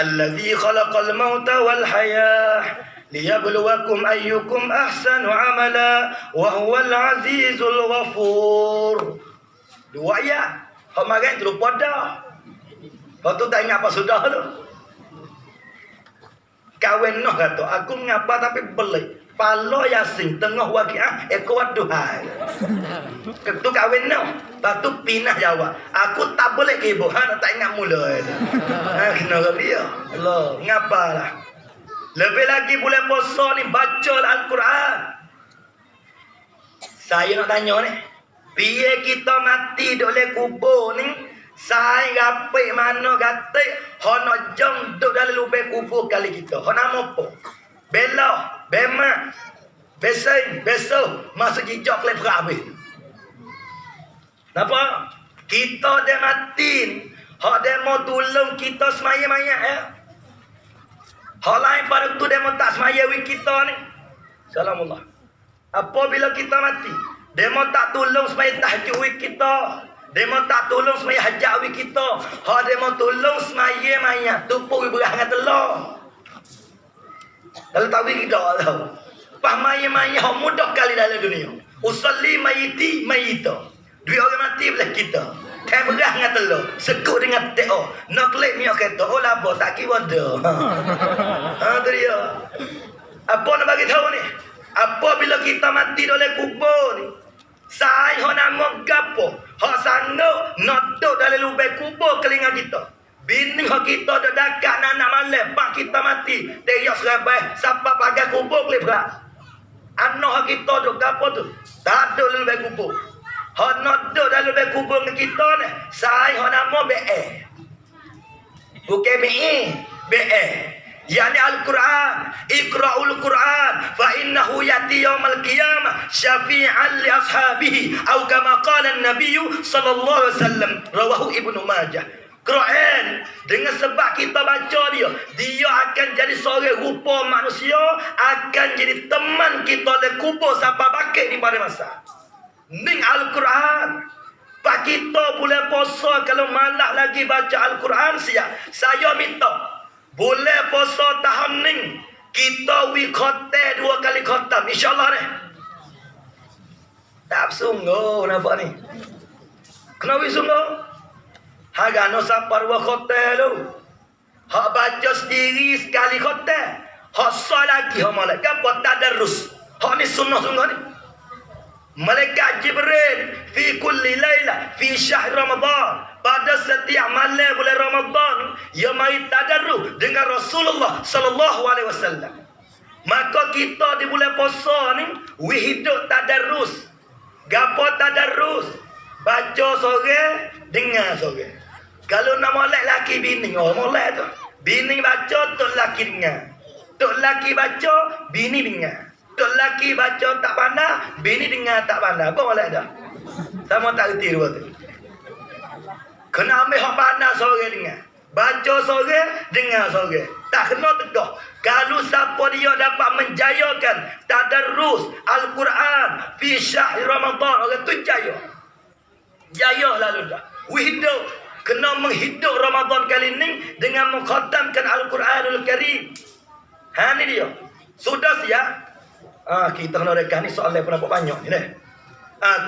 Allazi khalaqal mauta wal hayah liyabluwakum ayyukum ahsanu amala wa huwal azizul ghafur. Dua ayat. Hak makan terlupa dah. Lepas tu tak ingat apa sudah tu. Kawan noh kata, aku mengapa tapi beli. Pala Yasin tengah waqiah ekor Tuhan. Tu kahwin noh. Lepas tu pindah jawab. Aku tak boleh ke ibu. Tak ingat mula. Kena dia. Allah, ngapalah. Lebih lagi bulan puasa ni baca Al-Quran. Saya nak tanya ni. Biar kita mati oleh kubur ni, saya gapai mana gatik, hak nak jom duduk dalam lubang kubur kali kita. Hak nama apa? Belah, bemak, besing, besok, masuk jijak ke lepas habis. Nampak? Kita dah mati, hak dia mau tolong kita semaya-maya ya. Hak lain pada tu dia mau tak semaya kita ni. Salamullah. Apabila kita mati, dia mau tak tolong supaya tahajud kita. Dia mau tak tolong supaya hajat kita. Ha, dia mau tolong semaya mayat. Tupuk berah dengan telur. Kalau tahu kita tahu. Pas mayat-mayat mudah kali dalam dunia. Usalli mayiti mayita. Dua orang mati belah kita. Kai berah dengan telur. Sekut dengan teo. Nak klik miak kata. Oh labo tak kira dah. Ha tu dia. Apa nak bagi tahu ni? Apabila kita mati oleh kubur ni, saya nama gapo? Hak sanggup nak duduk dalam lubang kubur kelingan kita. Bini hak kita dah dekat nak malam, pak kita mati. Dia serabai, siapa pakai kubur boleh berat. Anak hak kita duduk gapo tu? Tak duduk dalam lubang kubur. Hak nak duduk dalam lubang kubur dengan kita ni, saya nama BE. Bukan BE, BE. Yani Al-Quran, Iqra'ul Quran fa innahu yati yaumal qiyamah syafi'an li ashabihi atau kama qala an-nabiy sallallahu alaihi wasallam, rawahu Ibnu Majah. Quran dengan sebab kita baca dia akan jadi seorang rupa manusia, akan jadi teman kita le kubur sampai bakit di pada masa. Ning Al-Quran. Pak kita bulan puasa kalau malah lagi baca Al-Quran saya minta boleh puasa tahun ni kita wi khatam 2 kali khatam insya-Allah ni. Tak sungguh nampak ni. Kena wi sungguh. Harga no sampai 2 khatam lu. Hak baca sendiri sekali khatam. Hak sah lagi hak malaikat apa tadarrus. Hak ni sunnah sungguh ni. Malaikat Jibril fi kulli laila fi syahr Ramadan, pada setiap malam bulan Ramadan ia mai tadarrus dengan Rasulullah sallallahu alaihi wasallam. Maka kita di bulan puasa ni we hidup tadarrus. Gapo tadarrus? Baca sore, dengar sore. Kalau nak molek laki bini, molek tu. Bini baca, tok laki dengar. Tok laki baca, bini dengar. Tok laki baca tak pandai, bini dengar tak pandai. Apa molek dah? Sama tak reti dua tu. Kena ambil hak pandai sore dengar. Baca sore, dengar sore. Tak kena tegak. Kalau siapa dia dapat menjayakan tadarrus Al-Quran fi syahr Ramadan, orang tu jaya. Jaya lalu dah. Hidup. Kena menghidup Ramadan kali ni dengan mengkhatamkan Al-Quranul Karim. Ha, ni dia. Sudah siap? Kita kena rekan ni soalan pun nampak banyak ni.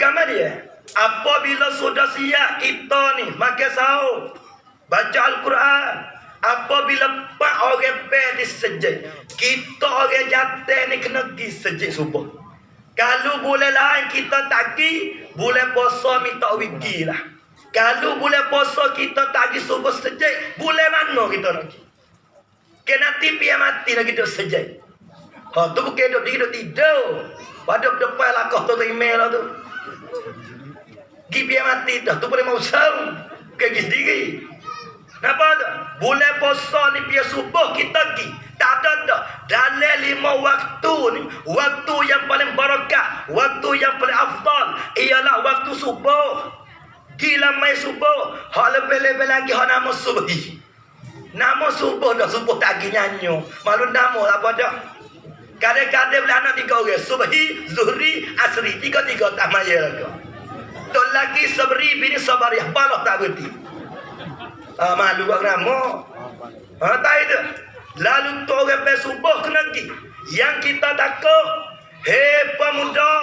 Kamar dia. Apabila sudah siap kita ni makan sahur, baca Al-Quran. Apabila pak orang di sejid, kita orang jatuh ni kena pergi sejid subuh. Kalau boleh lain kita tak pergi, boleh puasa minta wigi lah. Kalau boleh puasa kita tak pergi subuh sejid, boleh mana kita nak pergi? Kena tipi yang mati lagi duduk sejid. Tu bukan duduk tidur. Pada depan lakah tu email lah tu. Pergi mati dah. Tu boleh mau usang. Pergi sendiri. Kenapa tu? Boleh puasa ni biar subuh kita pergi. Tak ada dah. Dalam 5 waktu ni, waktu yang paling barakah, waktu yang paling afdal ialah waktu subuh. Gila mai subuh. Hak lebih-lebih lagi hak nama subuhi. Nama subuh dah. Subuh tak pergi nyanyi. Malu nama apa dah. Kadang-kadang boleh anak 3 orang. Subhi, Zuhri, Asri. 3-3 tak maya lagi. Tu lagi Sabri bini Sabariah. Balok tak berhenti. Malu buat nama. Tak itu. Lalu tu orang bersubuh kena pergi. Yang kita takut. Hei pemuda.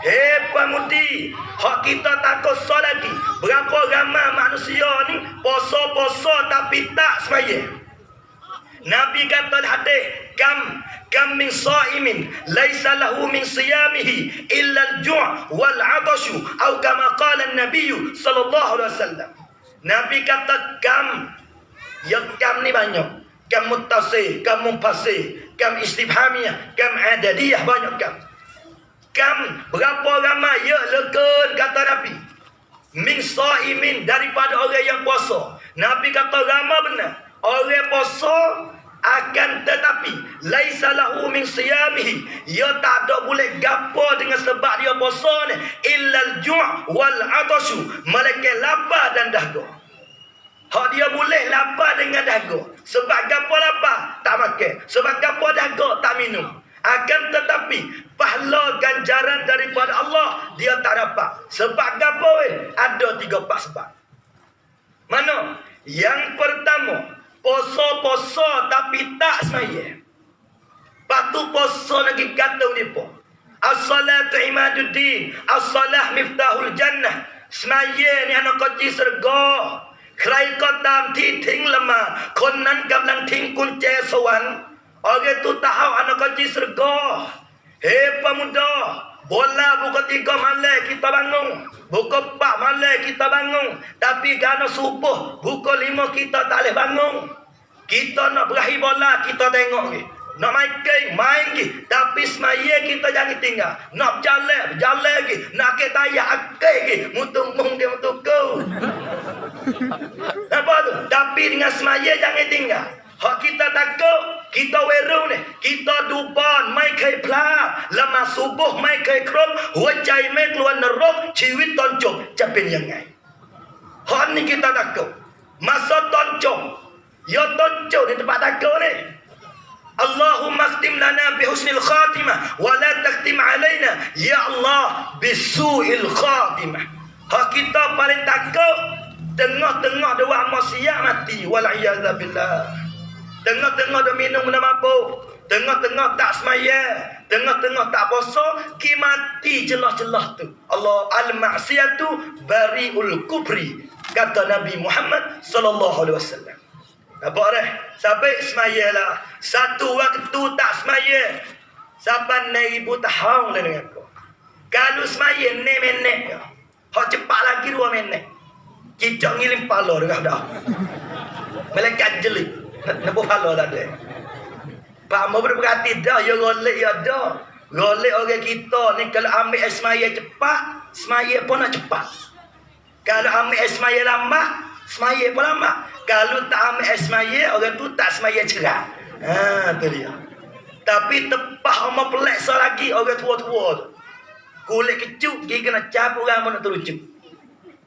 Hei pemudi. Hak kita takut solat lagi. Berapa ramai manusia ni. Poso-poso tapi tak semaya. Nabi kata hadis, kam min sa'imin laisa lahu min siyamihi illa al-ju' wal 'atashu atau kama qala an-nabiy sallallahu alaihi wasallam. Nabi kata kam, yang kam ni banyak. Kam muttasil, kam munfasil, kam istifhamiyah, kam adadiyah, banyak kam. Kam berapa ramai ya lekun kata Nabi. Min sa'imin, daripada orang yang puasa. Nabi kata ramai benar. Orang puasa akan tetapi laisa lahu min siyamihi, ia tak ada boleh gapo dengan sebab dia puasa ni illal ju' wal 'atashu, melainkan lapar dan dahaga. Hak dia boleh lapar dengan dahaga. Sebab gapo lapar tak makan, sebab gapo dahaga tak minum. Akan tetapi pahala ganjaran daripada Allah dia tak dapat. Sebab gapo ada 3-4 sebab. Mana? Yang pertama, poso-poso tapi tak semaya. Patu poso lagi kata nipo. As-salatu imaduddin, as-salah miftahul jannah. Semaya ni anak kunci surga. ใครก็ตามที่ทิ้งละหมาดคนนั้นกำลังทิ้งกุญแจสวรรค์ Orang tu tahu anak kunci surga. Hei pemuda, bola buka 3 malam kita bangun, buka 4 malam kita bangun, tapi kerana subuh buka 5 kita tak boleh bangun. Kita nak berakhir bola kita tengok ni. Nak main lagi, tapi semaya kita jangan tinggal. Nak berjalan lagi, nak ke tayar akal lagi, mutung-mung dia mutuku. Apa tu? Tapi dengan semaya jangan tinggal. Hak kita takut, kita weru ni, kita duban, mai kai pla, lama subuh mai kai krom, หัวใจไม่กลัวนรก ชีวิตตอนจบจะเป็นยังไง Hak ni kita takut. Masaตอนจบ ya ตอนจบdi tempat takut ni. Allahumma khtim lana bi husnil khatimah wa la takhtim alaina ya Allah bi su'il khatimah. Hak kita paling takut tengah-tengah doa maksiat mati wal iyadza billah. Tengah-tengah dah minum dah mabuk, tengah-tengah tak semaya, tengah-tengah tak puasa, ki mati jelas-jelas tu. Allah al-ma'siyatu bari'ul kubri, kata Nabi Muhammad sallallahu alaihi wasallam. Nampak dah? Sampai semaya lah. Satu waktu tak semaya, sampai 1000 tahun lah dengan aku. Kalau semaya 6 minit, hak cepat lagi 2 minit. Cicak ngilim pala dah. Malaikat jelik. Nak pala tak ada. Pak mau berhati dah, ya golek ya dah. Golek orang kita ni kalau ambil semaya cepat, semaya pun nak cepat. Kalau ambil semaya lambat, semaya pun lambat. Kalau tak ambil semaya, orang tu tak semaya cerah. Tu dia. Tapi tepah orang peleksa lagi orang tua-tua tu. Kulit kecuk, dia kena cabut rambut nak terucuk.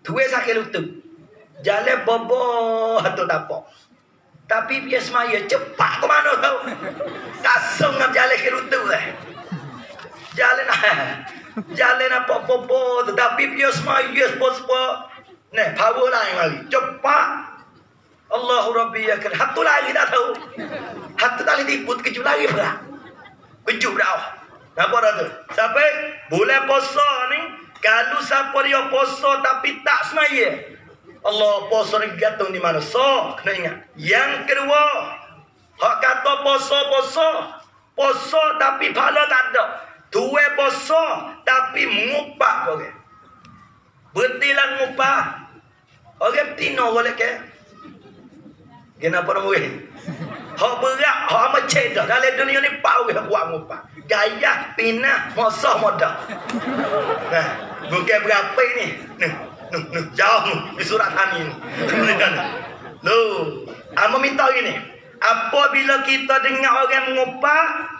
Tuai sakit lutut. Jalan boboh tu tapak. Tapi dia semaya cepat ke mana tahu. Kasung nak jalan ke rutu Jalan apa boboh tu. Tapi dia semaya sepuluh. Nah, power lain lagi. Cepat. Allahu Rabbi ya kan. Hatu lagi tak tahu. Hatu tak boleh tipu. Kejut lagi pula. Kejut dah. Apa dah tu? Sampai bulan puasa ni. Kalau siapa dia puasa tapi tak semaya. Allah puasa ni gantung di mana. So, kena ingat. Yang kedua. Hak kata puasa tapi pahala tak ada. Tuai puasa tapi mengupah. Okay. Bertilah mengupah. Orang tino boleh ke? Kenapa nak boleh? Hak berat, hak macam dah. Dalam dunia ni pau hak buat mengupah. Gaya, pinah, masa moda. Nah, bukan berapa ni. Jauh di surat Hani ni. Loh, amo minta gini. Apabila kita dengar orang mengupah,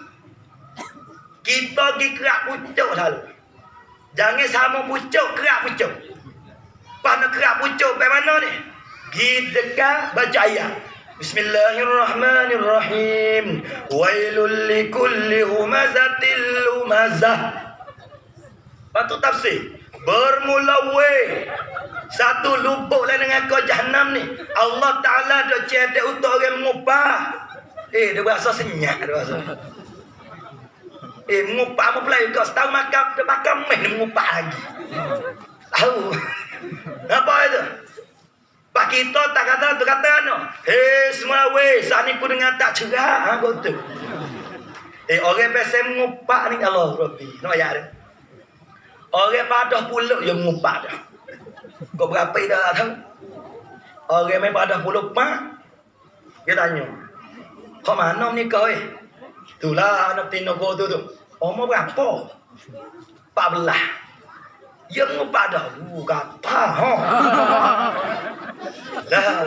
kita pergi kerak pucuk selalu. Jangan sama pucuk, kerak pucuk. Pada kerak pucuk pada mana ni? Pergi dekat baca ayat. Bismillahirrahmanirrahim. Wailul likulli humazatil lumazah. Patu tafsir. Bermula weh. Satu lubuk lah dengan kau jahannam ni. Allah Ta'ala dah cedek untuk orang mengupah. Dia berasa senyap. Dia berasa. Mengupah apa pula? Kau setahun makan meh dia mengupah lagi. Tahu. Apa itu? Pak kita tak kata tu kata no. Semua weh, saat ni ku dengar tak cerah kau tu. Orang pasal mengupah ni Allah Rabbi. Nak ayat dia. Orang padah puluk yang mengupah dah. Kau berapa dah tahu? Orang main padah puluk mak. Dia tanya. Kau mana ni kau Itulah anak tino kau tu. Umur berapa? 14. Yang mengupah dah. Kata Lah.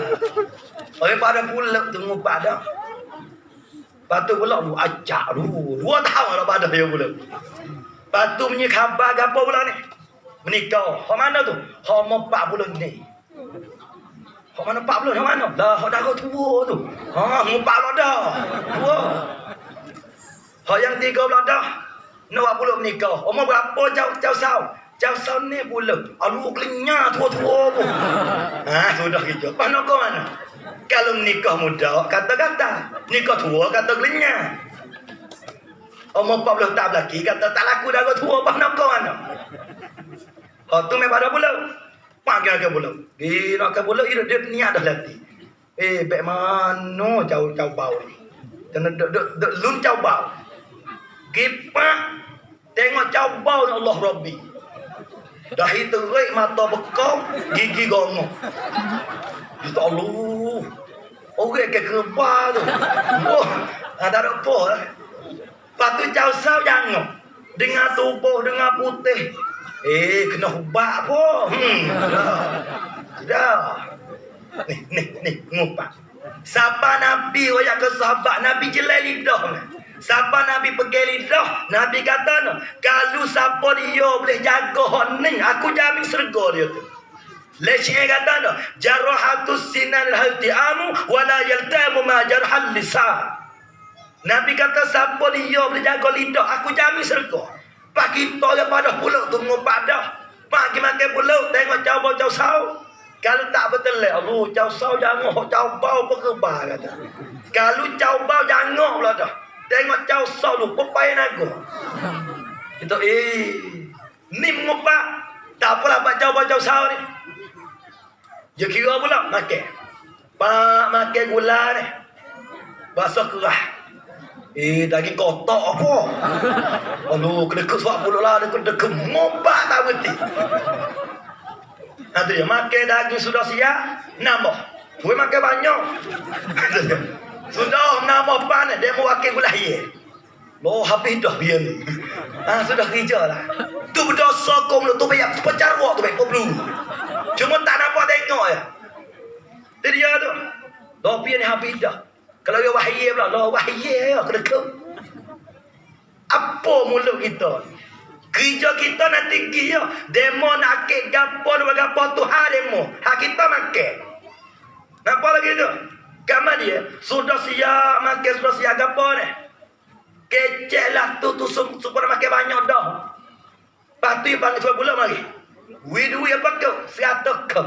Orang pada pulak tu mengupah dah. Lepas tu pula lu ajak lu. 2 tahun lah pada dia pula. Lepas tu punya khabar apa pula ni? Menikah. Hak mana tu? Hak mau 40 ni. Hak mana 40? Hak mana? Lah, hak dah kau tua tu. Mengupah pula dah. Tua. Hak yang 3 pula dah. Nak 40 menikah. Umur berapa jauh sao? Jauh sao ni pula. Alu kelinya tua-tua pun. Sudah gitu. Mana kau mana? Kalau menikah muda, kata-kata. Nikah tua, kata kelinya. Umur 40 tak berlaki, kata tak laku dah kau tua. Mana kau mana? Tu memang pada pula. Panggil ke pula. Nak ke pula, dia niat dah latih. Baik mana jauh-jauh bau ni. Duk lun jauh bau. Gipak. Tengok jauh bau ni Allah Rabbi. Dahi terik, mata bekam, gigi gongong. Ya Allah. Orang ke kerbau tu. Tak ada apa lah. Lepas tu jauh sao jangan. Dengar tubuh, dengar putih. Kena hubak pun. Sudah. Ni, ngumpat. Siapa Nabi, wayak ke sahabat, Nabi jelai lidah. Siapa Nabi pergi lidah, Nabi kata no, kalau siapa dia boleh jaga ni, aku jamin serga dia tu. Lesyih kata no, jarahatus sinan halti'amu wala yaltamu ma jarhal lisan. Nabi kata siapa dia boleh jaga lidah, aku jamin serga. Pak kita yang pada pulau tu ngumpat dah. Pak pergi makan pulau, tengok jauh-jauh sao. Kalau tak betul lah, Allah jauh sao jangan, jauh bau berkebar kata. Kalau jauh bau jangan pula dah. Tengok jauh sao lu, pepai naga. Itu ni mengupah. Tak apalah buat jauh-jauh sao ni. Dia kira pula makan. Pak makan gula ni. Bahasa kerah. Daging kotak apa? Aduh, kena kesuap pula lah. Kena kemobak tak berhenti. Nanti dia makan daging sudah siap. Nambah. Gue makan banyak. Sudah nama pan dia mau wakil gula ye. Lo habis dah dia ni. Sudah kerja lah. Tu berdosa kau tu banyak pecarwak tu baik perlu. Cuma tak nampak tengok ya. Dia tu. Lo pian habis dah. Kalau dia wahye pula, lo wahye ya kena ke. Apa mulut kita? Kerja kita nanti dia. Demo nak akik gapo tu Tuhan demo. Hak kita makan. Apa lagi tu? Kamar dia sudah siap makan, sudah siap apa ni? Kecek lah tu supaya makan banyak dah. Patu yang panggil 2 bulan lagi. Duit apa kau? 100 kau.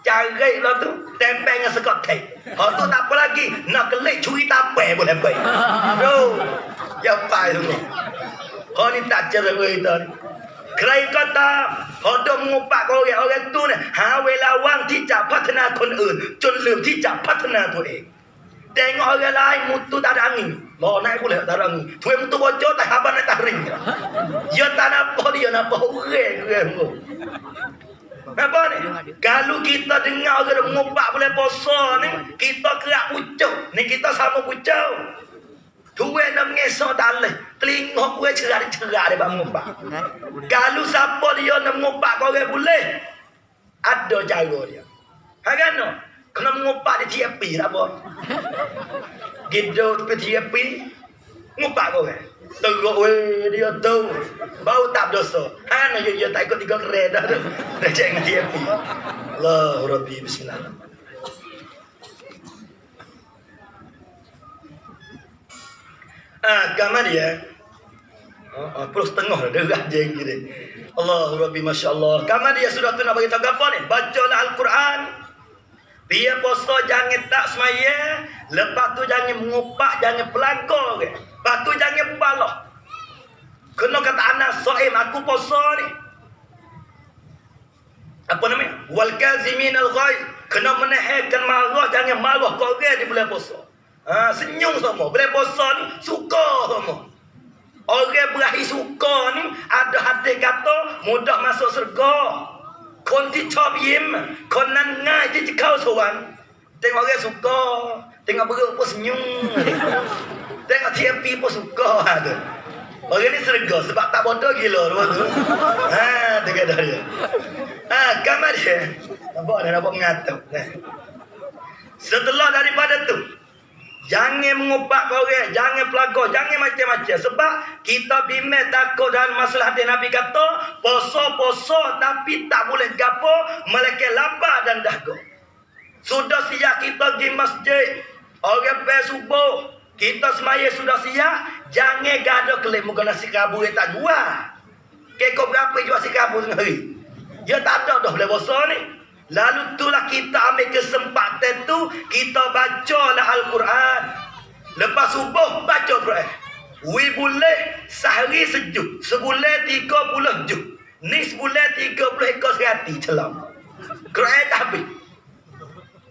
Carai lah tu. Tempel dengan sekot teh. Hak tu tak apa lagi. Nak kelik curi tapai boleh baik. Aduh. Ya pai semua. Hak ni tak cara kita ni. Kerai kata. Hak tu mengupak orang tu ni. Hawe lawang tidak patna kon un. Jun lum tidak patna tu Tengok orang lain mutu tak ada angin. Lo naik boleh tak ada angin. Tuai mutu bocor tak haban tak ring. Ya tak nampak dia nampak orang. Apa ni? Kalau kita dengar orang mengubah boleh puasa ni, kita kerak pucuk. Ni kita sama pucuk. Tuai nak mengesok tak boleh. Telinga gue cerak dia bang mengubah. Kalau siapa dia nak mengubah kau orang boleh. Ada cara dia. Kan no? Kena mengubah di TFP tak apa. Gitu tapi TFP ngubah kau kan. Teruk weh dia tu. Bau tak dosa. Hana ya tak ikut 3 keren dah. Dah cek dengan TFP. Allah Rabbi bismillah. Kamar dia. Perlu setengah derah je gini. Allah Rabbi Masya Allah. Kamar dia sudah tu nak bagi tahu apa ni? Bacalah Al-Quran. Dia poso jangan tak semaya. Lepas tu jangan mengupak, jangan pelanggar. Lepas tu jangan balah. Kena kata anak Soim, aku poso ni. Apa namanya? Wal kazimin al-ghaid. Kena menahankan marah, jangan marah kau orang di bulan poso. Senyum semua. Bulan poso ni suka semua. Orang berakhir suka ni ada hati kata mudah masuk surga. Kon ti chop yim, kon nan ngai je kau sowan. Tengok orang suka, tengok beruk pun senyum. Tengok TFP pun suka tu. Orang ni serga sebab tak bodoh gila rumah tu. Tengok dah dia. Kamar dia. Nampak mengatuk. Setelah daripada tu, jangan mengupak orang, jangan pelagor, jangan macam-macam. Sebab kita bimbang takut dan masalah hati Nabi kata, poso-poso tapi tak boleh gapo, melainkan lapar dan dahaga. Sudah siap kita pergi masjid, orang pergi subuh, kita semaya sudah siap, jangan gaduh kelip muka nasi kabur yang tak jual. Kekok berapa jual nasi kabur sehari? Ya tak ada dah boleh poso ni. Lalu itulah kita ambil kesempatan tu, kita bacalah Al-Quran. Lepas subuh baca Quran. Boleh sehari sejuk, sebulan 30 juz. Ni sebulan 30 ekor serati celam. Quran tak habis.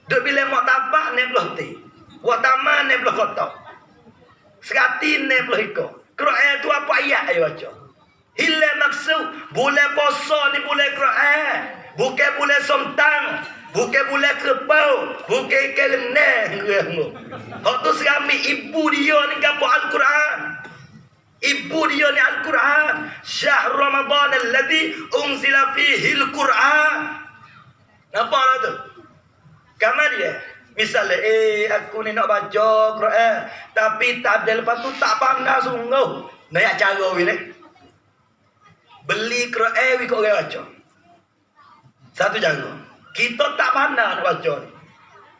Duk bila mak tapak ni belah ti. Wak taman ni belah kotak. Serati ni belah ekor. Quran tu apa ayat ayo baca. Hilang maksud bulan puasa ni bulan Quran. Bukan boleh somtang, bukan boleh kepau, bukan kerenah. Hak tu serami ibu dia ni gapo Al-Quran. Ibu dia ni Al-Quran. Syahr Ramadan alladhi unzila fihi Al-Quran. Nampak lah tu? Kamar dia. Misalnya, aku ni nak baca Quran, tapi tak ada lepas tu tak pandai sungguh. Nak cara ni. Beli Quran we kau baca. Satu jaga. Kita tak pandai nak baca ni.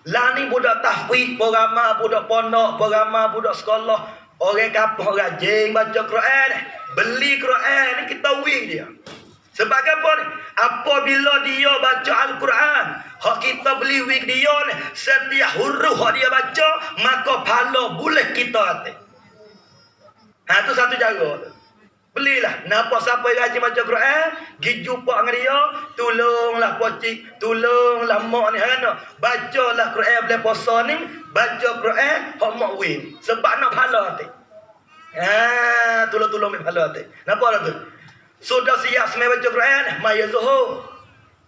Lah ni budak tahfiz, peramah budak pondok, peramah budak sekolah, orang kampung rajin baca Quran. Beli Quran ni kita wing dia. Sebab apa ni? Apabila dia baca Al-Quran, hak kita beli wing dia ni, setiap huruf hak dia baca, maka pahala boleh kita hati. Tu satu jaga. Belilah. Napa siapa yang rajin baca Quran, pergi jumpa dengan dia, tolonglah pocik, tolonglah mak ni hana. Bacalah Quran bulan puasa ni, baca Quran hak mak win. Sebab nak pahala hati. Tolong-tolong pahala hati. Napa dah tu? Sudah siap semai baca Quran, maya zuhur,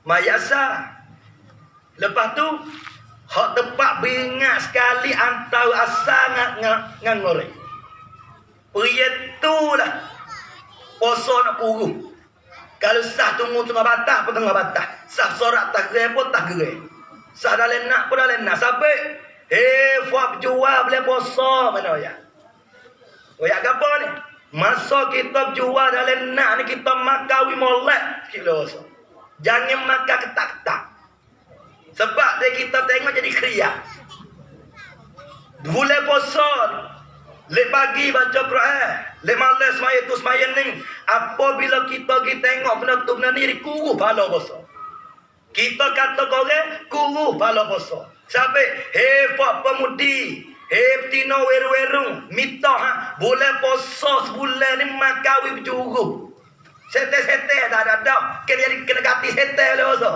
maya asar. Lepas tu hak tepat beringat sekali antara asar dengan ngorek. Itulah puasa nak puru. Kalau sah tunggu tengah batas pun tengah batas. Sah sorak tak gerai pun tak gerai. Sah dah lenak pun dah lenak. Sampai fuak jual boleh puasa mana ya? Ya apa ni? Masa kita jual dah lenak ni kita makan wi molek kilo so. Jangan makan ketak-ketak. Sebab dia kita tengok jadi kriak. Bulan puasa, lek pagi baca Quran, lek malam semaya tu semaya ni. Apabila kita tengok benda tu benda ni, kurus pahala puasa. Kita kata korang, kurus pahala puasa. Sampai, hei pak pemudi, hei betina weru-weru, minta bulan puasa sebulan ni makawi berjuru. Sete-sete tak ada. Kena ganti sete oleh puasa.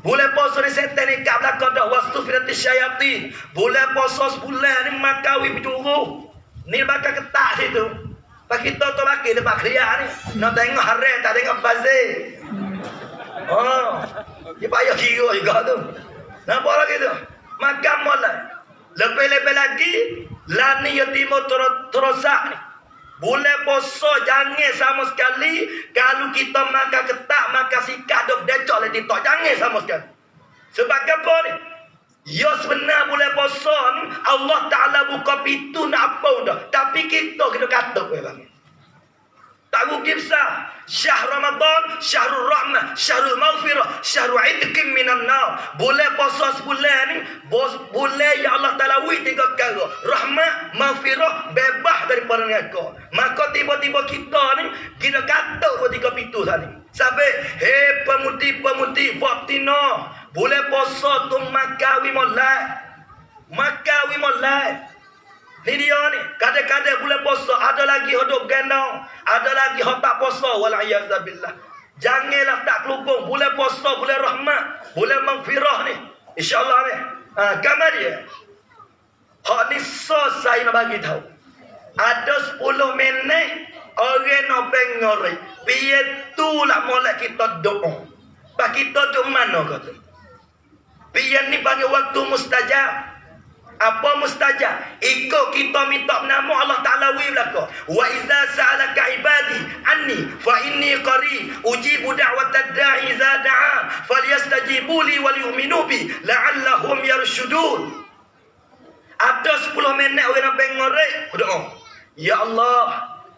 Bulan puasa ni setan ni kat belakang dah wastu firati syayatin. Bulan puasa sebulan ni makawi berjuru. Ni bakal ketak situ. Pak kita tu bagi depan kriak ni. Nak tengok haram tak tengok bazir. Oh. Dia payah kira juga tu. Nampak lagi tu. Makan mulai. Lebih-lebih lagi lani yatimah terosak ni. Bulan puasa jangan sama sekali. Kalau kita makan ketak, makan sikat, duk decok lagi tak. Jangan sama sekali. Sebab apa ni? Ya sebenar bulan puasa ni Allah Ta'ala buka pintu nak apa dah. Tapi kita kena kata bang. Tak rugi besar. Syahr Ramadan, Syahrul Rahmah, Syahrul Maghfirah, Syahrul Idqim minan nar. Bulan puasa sebulan ni, bulan yang Allah Ta'ala wui 3 perkara. Rahmat, Maghfirah, bebas daripada neraka. Maka tiba-tiba kita ni, kita kata 3 pintu sana. Sampai, hei pemudi-pemudi, baktina. Bulan puasa tu makawi molai. Makawi molai. Ni dia ni. Kadang-kadang bulan puasa ada lagi hidup gendong. Ada lagi hak tak puasa. Wal'iyadzabillah. Janganlah tak kelupung. Bulan puasa, bulan rahmat, bulan maghfirah ni. InsyaAllah ni. Kamar dia. Hak ni saya nak bagi tahu. Ada 10 minit orang nak bengori. Biar tu lah mulai kita doa. Pak kita doa mana kata? Biar ni bagi waktu mustajab. Apa mustajab? Ikut kita minta nama Allah Ta'ala wi belaka. Wa iza sa'alaka ibadi anni fa inni qarib ujibu da'watad da'i iza da'a falyastajibu li wa liyu'minu bi la'allahum yarshudun. Ada 10 minit orang nak bengorek berdoa. Ya Allah,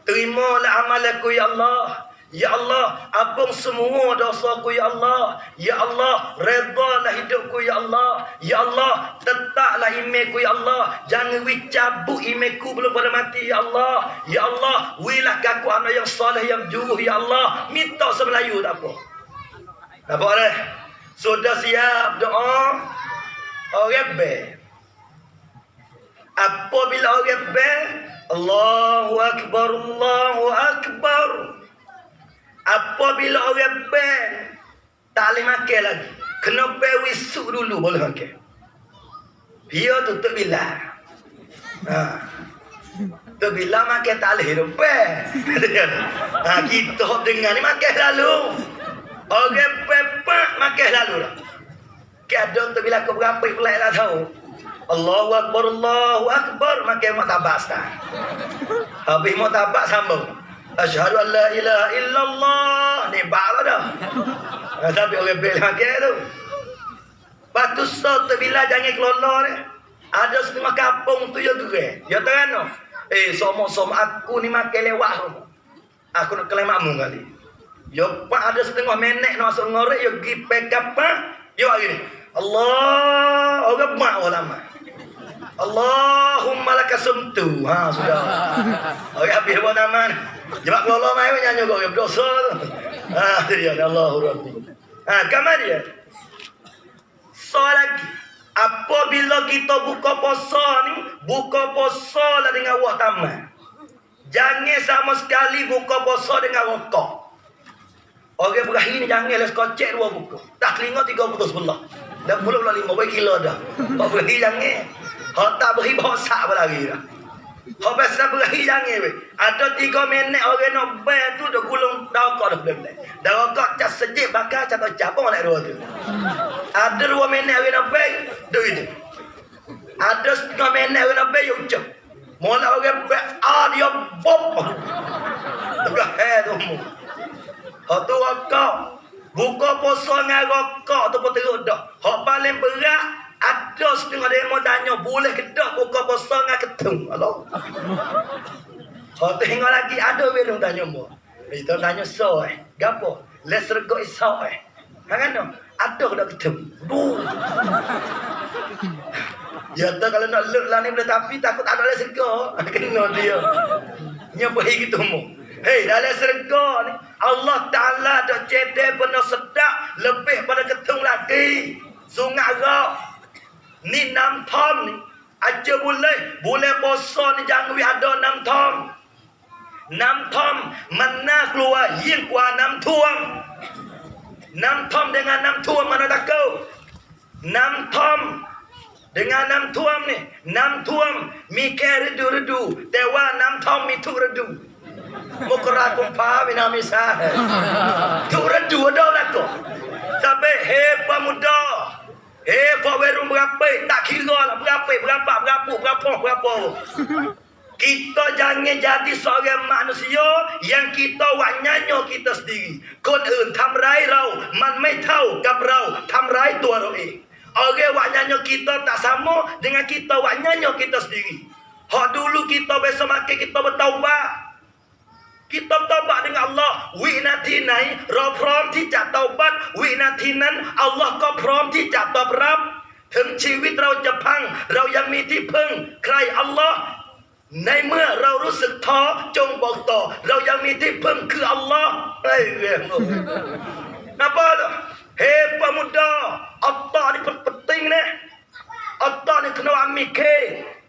terimalah amalanku ya Allah. Ya Allah, abang semua dosaku ya Allah. Ya Allah, redalah hidupku ya Allah. Ya Allah, tetaplah imanku ya Allah. Jangan cabut imanku belum pada mati ya Allah. Ya Allah, wilah aku anak yang soleh yang jujur ya Allah. Minta semelayu tak apa. Nampak dah? Sudah siap doa? Orang ber. Apabila orang ber, Allahu Akbar, Allahu Akbar. Apabila orang ber, tak boleh makan lagi. Kena ber wisuk dulu boleh makan. Dia tutup bila. Tutup bila makan tak boleh hidup ber. Kita dengar ni makan lalu. Orang ber makan lalu lah. Kadang tutup bila kau berapa pelak lah tahu. Allahu Akbar, Allahu Akbar. Makan martabak sekarang. Habis martabak sambung. Asyhadu an la ilaha illallah. Ni baklah dah. Tapi orang bel makan tu. Batu sot bila jangan kelola ni. Ada setengah kampung tu ya gerai. Ya terano. Som aku ni makan lewat tu. Aku nak klaim makmum kali. Ya pak ada setengah minit nak masuk ngorek ya pergi pekap apa? Ya hari ni. Allah, orang mak ulama. Allahumma lakasumtu. Sudah. Orang habis buat nama ni. Sebab kalau mai nyanyi kau berdosa tu. Dia Allahu Rabbi. Kamar dia. Soal lagi. Apabila kita buka puasa ni, buka puasa lah dengan awak tamat. Jangan sama sekali buka puasa dengan rokok. Orang berakhir ni janganlah sekocek 2 buku. Tak telinga 3 buku sebelah. Dan pula 5 kilo dah. Kau berakhir jangan. Kau tak beri bawa sak lagi dah. Kau biasa berakhir jangan weh. Ada 3 minit orang nak bayar tu dah gulung dah rokok dah boleh. Dah rokok cas sejik bakar cas cabang nak 2 tu. Ada 2 minit orang nak bayar dah itu. Ada 1/2 minit orang nak bayar ucap. Mula orang bayar dia bom. Berakhir tu mu. Kau tu rokok. Buka puasa dengan rokok tu pun teruk dah. Hak paling berat ada setengah demo tanya boleh ke tak buka puasa dengan ketum. Allah. Hak tengok lagi ada orang tanya mu. Itu tanya so gapo? Les rego iso Kan Ada dah ketemu. Ya tak kalau nak lek lah ni boleh tapi takut ada dalam syurga. Kena dia. Nya pergi gitu mu. Hei dalam syurga ni Allah Taala dak cedek benar sedap lebih pada ketung lagi. Sungai Arab. Ni 6 tom ni. Aja boleh puasa ni jangan ada 6 tom. 6 tom mana keluar yang kuat 6 tuam. 6 tom dengan 6 tuam mana takut. 6 tom dengan 6 tuam ni. 6 tuam mikir redu-redu. Dewa 6 tom itu redu. Mukra kumpa bina misah. Tu redu ada lah tu. Sampai pemuda. Pak Werung berapa? Tak kira lah berapa. Kita jangan jadi seorang manusia yang kita buat nyanyo kita sendiri. Kon eun thamrai rau, man mai tahu gap rau, thamrai tua rau eh. Orang buat nyanyo kita tak sama dengan kita buat nyanyo kita sendiri. Hak dulu kita biasa makan kita bertaubat. Kita bertaubat dengan Allah. Winati nai,เราพร้อมที่จะเตาบัตวินาทีนั้นอัลลอฮ์ก็พร้อมที่จะตอบรับถึงชีวิตเราจะพังเรายังมีที่พึ่งใครอัลลอฮ์ในเมื่อเรารู้สึกท้อจงบอกต่อเรายังมีที่พึ่งคืออัลลอฮ์Napa tu? Pemuda, Allah ni penting ni. Allah ni kena ambil ke.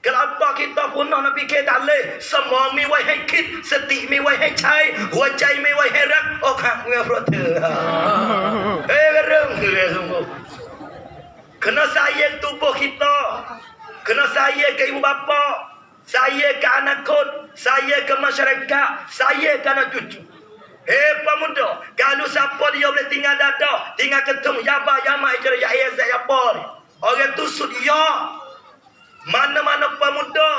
Kalau apa kita punah nak fikir tak boleh. Semua mi wai hai kit, seti mi wai hai chai, huajai mi wai hai rak. Oh kak nge brother. Gerung sungguh. Kena sayang tubuh kita. Kena sayang ke ibu bapa. Sayang ke anak kod. Sayang ke masyarakat. Sayang ke anak cucu. Pemuda, kalau siapa dia boleh tinggal dada, tinggal ketung, yaba, yama, icara, ya, ayazat, ya, por. Orang tu sudia. Mana-mana pemuda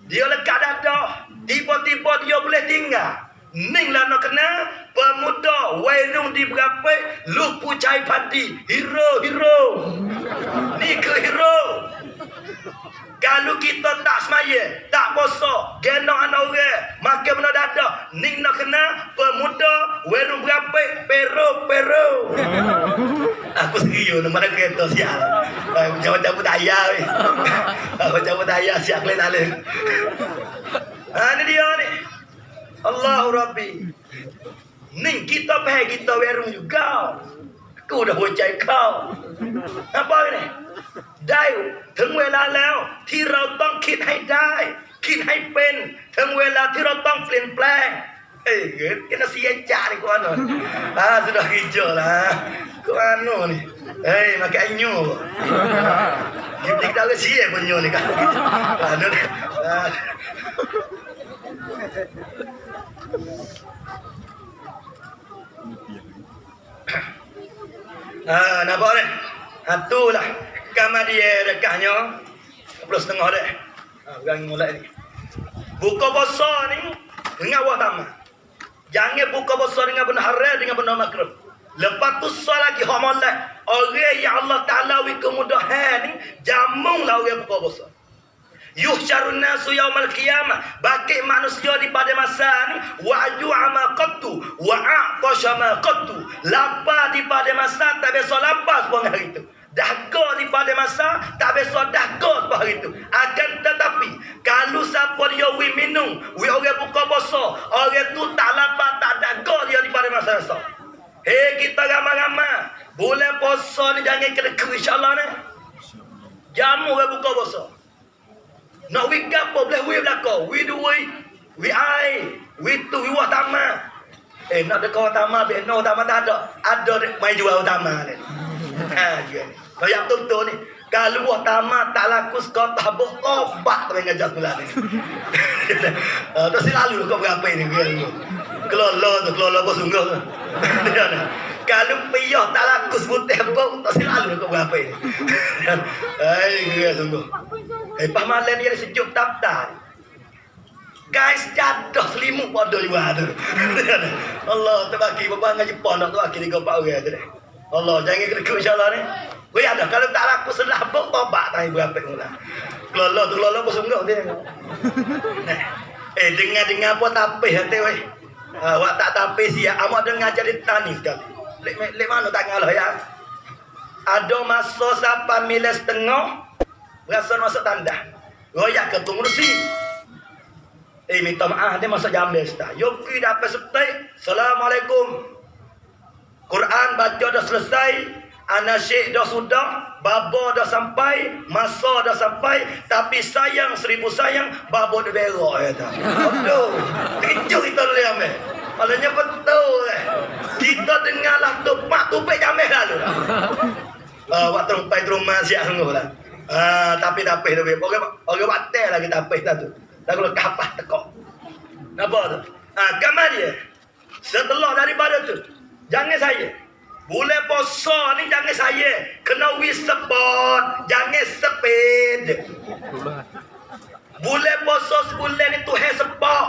dia lekat dada, tiba-tiba dia boleh tinggal. Ning lah nak kena pemuda Werung di berapa lupu cai padi hero ni ke hero. Kalau kita tak semaya, tak puasa, genok anak orang, makan benda dada, ning nak kena pemuda Werung berapa pero. Aku serius nama nak kereta sial. Macam cabut daya weh. Macam daya siap lain alih. Ni dia ni. Allahu Rabbi. Ning kita pahal kita Werung juga. Aku dah hujai kau. Apa ni? ได้ถึงเวลาแล้วที่เราต้องคิดให้ได้คิดให้เป็นถึงเวลาที่เราต้องเปลี่ยนแปลงkena siaca ni kau anu sudah hijau lah kau anu ni makan anyu kita dah siap pun anyu ni kan anu ni nampak ni itulah kamar dia dekahnya 10.30 dah. Orang mulai ni. Buka puasa ni dengan wahama. Jangan buka puasa dengan benda haram dengan benda makruh. Lepas tu lagi hak molek. Orang yang Allah Taala wi kemudahan ni jamunglah orang buka puasa. Yuhsyarun nasu yaumal qiyamah. Bagi manusia di pada masa ni wa ju'ama qattu wa aqasha ma qattu. Lapar di pada masa tak biasa lapar sepanjang hari itu. Dahaga di pada masa tak biasa dahaga pada hari itu. Akan tetapi kalau siapa dia wi minum, wi orang buka puasa, orang tu tak lapar, tak dahaga dia di pada masa esok. Kita ramai-ramai bulan puasa ni jangan kena kena insya-Allah ni. Jamu orang buka puasa. Nak wi gapo boleh wi belaka. Wi duwi, wi ai, wi tu wi wah tamat. Nak dekat utama, no utama tak ada. Ada mai jual utama ni. Kayak betul ni. Kalau utama tak laku kau tak berobat tu ngajak pula ni. Tu selalu kau berapa ni? Kelola bos sungguh. Kalau piyah tak laku sebut tebak, tak selalu kau berapa ni. Sungguh. Pamalan dia sejuk tak. Guys jatuh selimut pada juga tu. Allah terbagi bapa ngaji pon nak tu akhir 3-4 orang tu. Allah jangan kena insya-Allah ni. Wei ada kalau tak laku selabuk tobat tai berapa mula. Kelola bos enggak dia. Dengar apa tapih hati wei. Awak tak tapih sia amak dengar jadi tani sekali. Lek mana tak ngalah ya. Ada masa sampai mila setengah. Rasa masuk tandas. Royak ke pengurusi. Minta maaf dia masuk jambil Ustaz. Yoki dapat sepetik. Assalamualaikum. Quran baca dah selesai. Anasyik dah sudah. Baba dah sampai. Masa dah sampai. Tapi sayang 1000 sayang. Baba dah berak. Aduh. Terkejut kita dulu jambil. Malahnya betul. Kita dengarlah tupak tupik jambil lalu. Waktu rumpai rumah siap sungguh lah. Tapi tapis tu. Orang batal lagi tapis lah tu. Dah kalau kapas tekok. Nampak tu? Kamar dia. Setelah daripada tu. Jangan saya. Bulan puasa ni jangan saya. Kena wisepot. Jangan seped. Bulan puasa sebulan ni Tuhan sepak.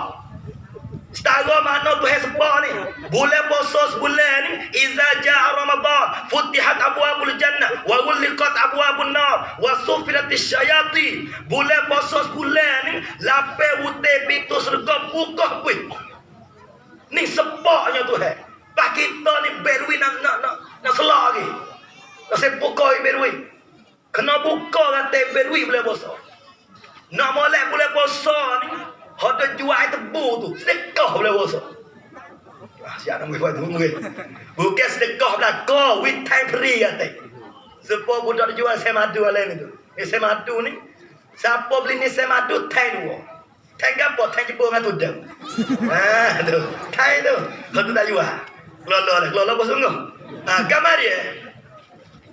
Setara mana Tuhan sepak ni. Bulan puasa sebulan ni. Iza ja'a Ramadan. Futihat abwabul jannah. Wa ghulliqat abwabun nar. Wa sufilatis syayatin. Bulan puasa sebulan ni. Lapis putih pintu syurga buka pun. Ni sepaknya Tuhan. Pak kita ni berwi nak selak lagi. Nak sepukoi berwi. Kena buka kata berwi bulan puasa. Nak molek bulan puasa ni. Ada jual tebu tu. Sedekah boleh puasa. Siap nak buat tu mungkin. Bukan sedekah belakang. With time free kata. Sebab budak jual saya madu lain tu. Saya madu ni. Siapa beli ni saya madu. Time dua. Time apa? Time jebur dengan tudang. Tu. Time tu. Kau tu tak jual. Kelola dah. Kelola apa sungguh? Gambar dia.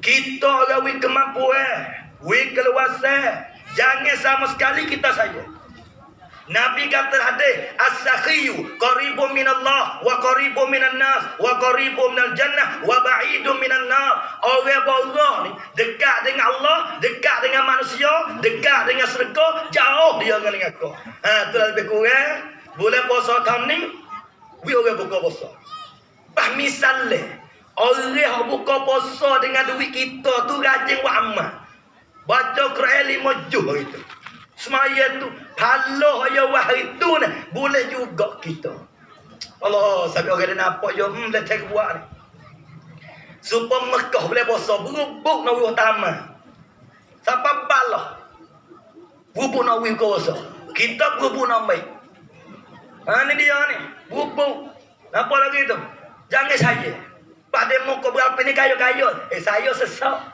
Kita orang wik kemampuan. Wik keluasan. Jangan sama sekali kita saja. Nabi kata hadis as-sakhiyu qaribun minallah wa qaribun minan nas wa qaribun minal jannah wa ba'idun minan nar. Orang bodoh ni dekat dengan Allah, dekat dengan manusia, dekat dengan syurga, jauh dia dengan aku. Tu lebih kurang bulan puasa tahun ni we orang buka puasa. Bah misalnya orang buka puasa dengan duit kita tu rajin wa amal. Baca Quran 5 juz gitu. Semaya tu pahala ya wahai tu ni boleh juga kita. Allah sampai orang dia nampak je dah cari buat ni. Supaya Mekah boleh puasa berubuk nak utama. Sampai balah. Berubuk nak puasa. Kita berubuk nak baik. Ni dia ni. Berubuk. Apa lagi tu? Jangan saya. Pada muka berapa ni kayu-kayu. Saya sesak.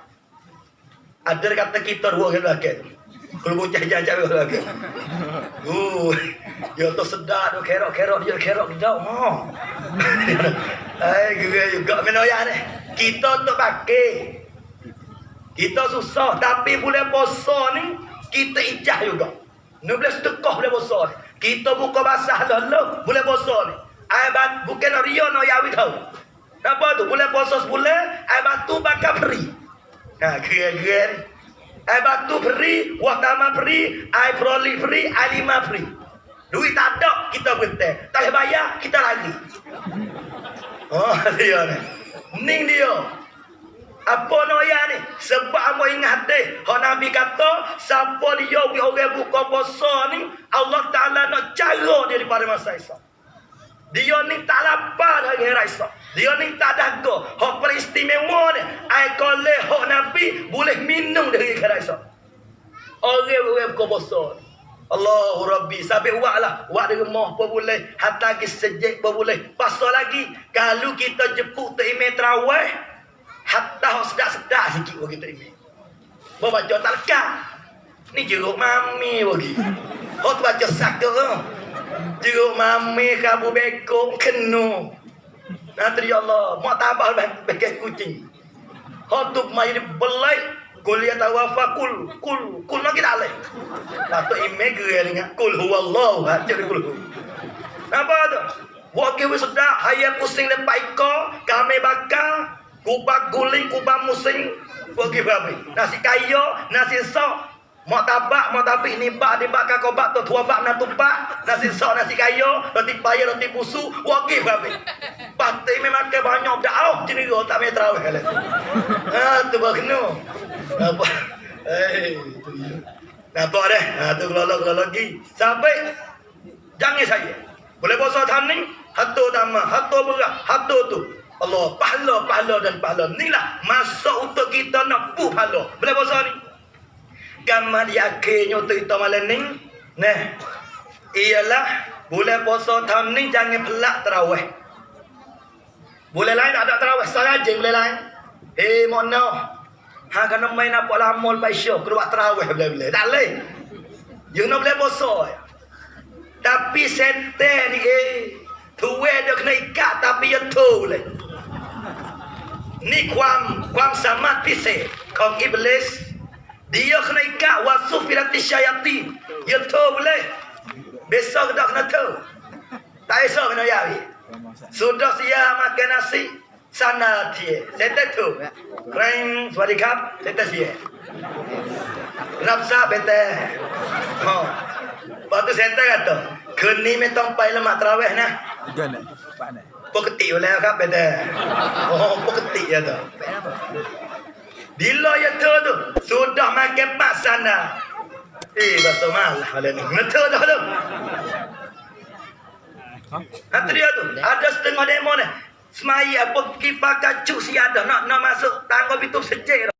Ada kata kita dua orang lelaki tu. Kalau bocah jajak lagi. Dia tu sedar tu kerok-kerok dia kerok dah. Juga menoya ni. Kita tu pakai. Kita susah tapi bulan puasa ni kita ijah juga. 12 sedekah bulan puasa ni. Kita buka basah dulu bulan puasa ni. Air batu bukan rio no yawi tahu. Apa tu bulan puasa sebulan air batu bakal free. Kira-kira air batu free, watama free, air proli free, air lima free. Duit tak ada, kita berhenti. Tak boleh bayar, kita lagi. Dia ni. Ning dia. Apa noya ni? Sebab aku ingat deh. Nabi kata, siapa dia orang buka puasa ni, Allah Ta'ala nak cara dia daripada masa esok. Dia ni tak lapar hari esok. Dia ni tak daga. Hak peristimewa ni. Air koleh hak Nabi boleh minum dari hari esok. Orang-orang buka puasa. Allahu Rabbi. Sampai wak lah. Wak di rumah pun boleh. Hatta lagi sejek pun boleh. Pasal lagi. Kalau kita jepuk tu email terawih. Hatta hak sedap-sedap sikit pun kita email. Baca tak lekat. Ni jeruk mami bagi. Hak tu baca sakit. Jeruk mami kabu bekong kenu. Nanti ya Allah, mak tabah bagai kucing. Hak tu mai belai kuliah tawafakul kul lagi dah leh. Patut email gerak dengan kul huwallahu ahad jadi kul. Apa tu? Buat ke sudah hayat pusing lepas iko, kami bakar, kubak guling, kubak musing, bagi babi. Nasi kayo, nasi sok. Mak tabak ni bak dibakar kau bak tu tua bak nak tupak nasi sok nasi kayo roti payah roti pusu wagib babi pasti memang ke banyak dah jenis kau tak mai terawih lah tu bagno apa tu nampak dah tu kelola lagi sampai jangan saya boleh puasa tahun ni hatu tama hatu berat hatu tu Allah, pahala dan pahala. Inilah masuk untuk kita nak pu pahala. Boleh puasa ni? Gambar yakinnya untuk kita malam ni. Nah, ialah bulan puasa tahun ni jangan pelak terawih. Bulan lain tak ada terawih. Sengaja bulan lain. Mana? Kena main apa lah mall Paisya. Keluar terawih boleh-boleh. Tak boleh. You nak boleh puasa. Tapi setan ni tuwe dia kena ikat tapi dia tu boleh. Niความสามารถพิเศษของอิบลิส dia kena ikat wasuf filati syayatin. Dia tu boleh. Besok dah kena tu. Tak esok kena yawi. Sudah siap makan nasi. Sana dia. Setan tu. Kering. Swadikap. Setan siap. Rapsa bete. Lepas tu setan kata. Kini metong pai lemak terawih nah. Poketi boleh kap bete. Poketi ya tu. Bila ya tu sudah makan pak sana. Bahasa malah malam ni. Ngetu dah tu. Nanti dia tu. Ada setengah demo ni. Semaya pergi pakai cuk si ada. Nak masuk tangga pintu sejek.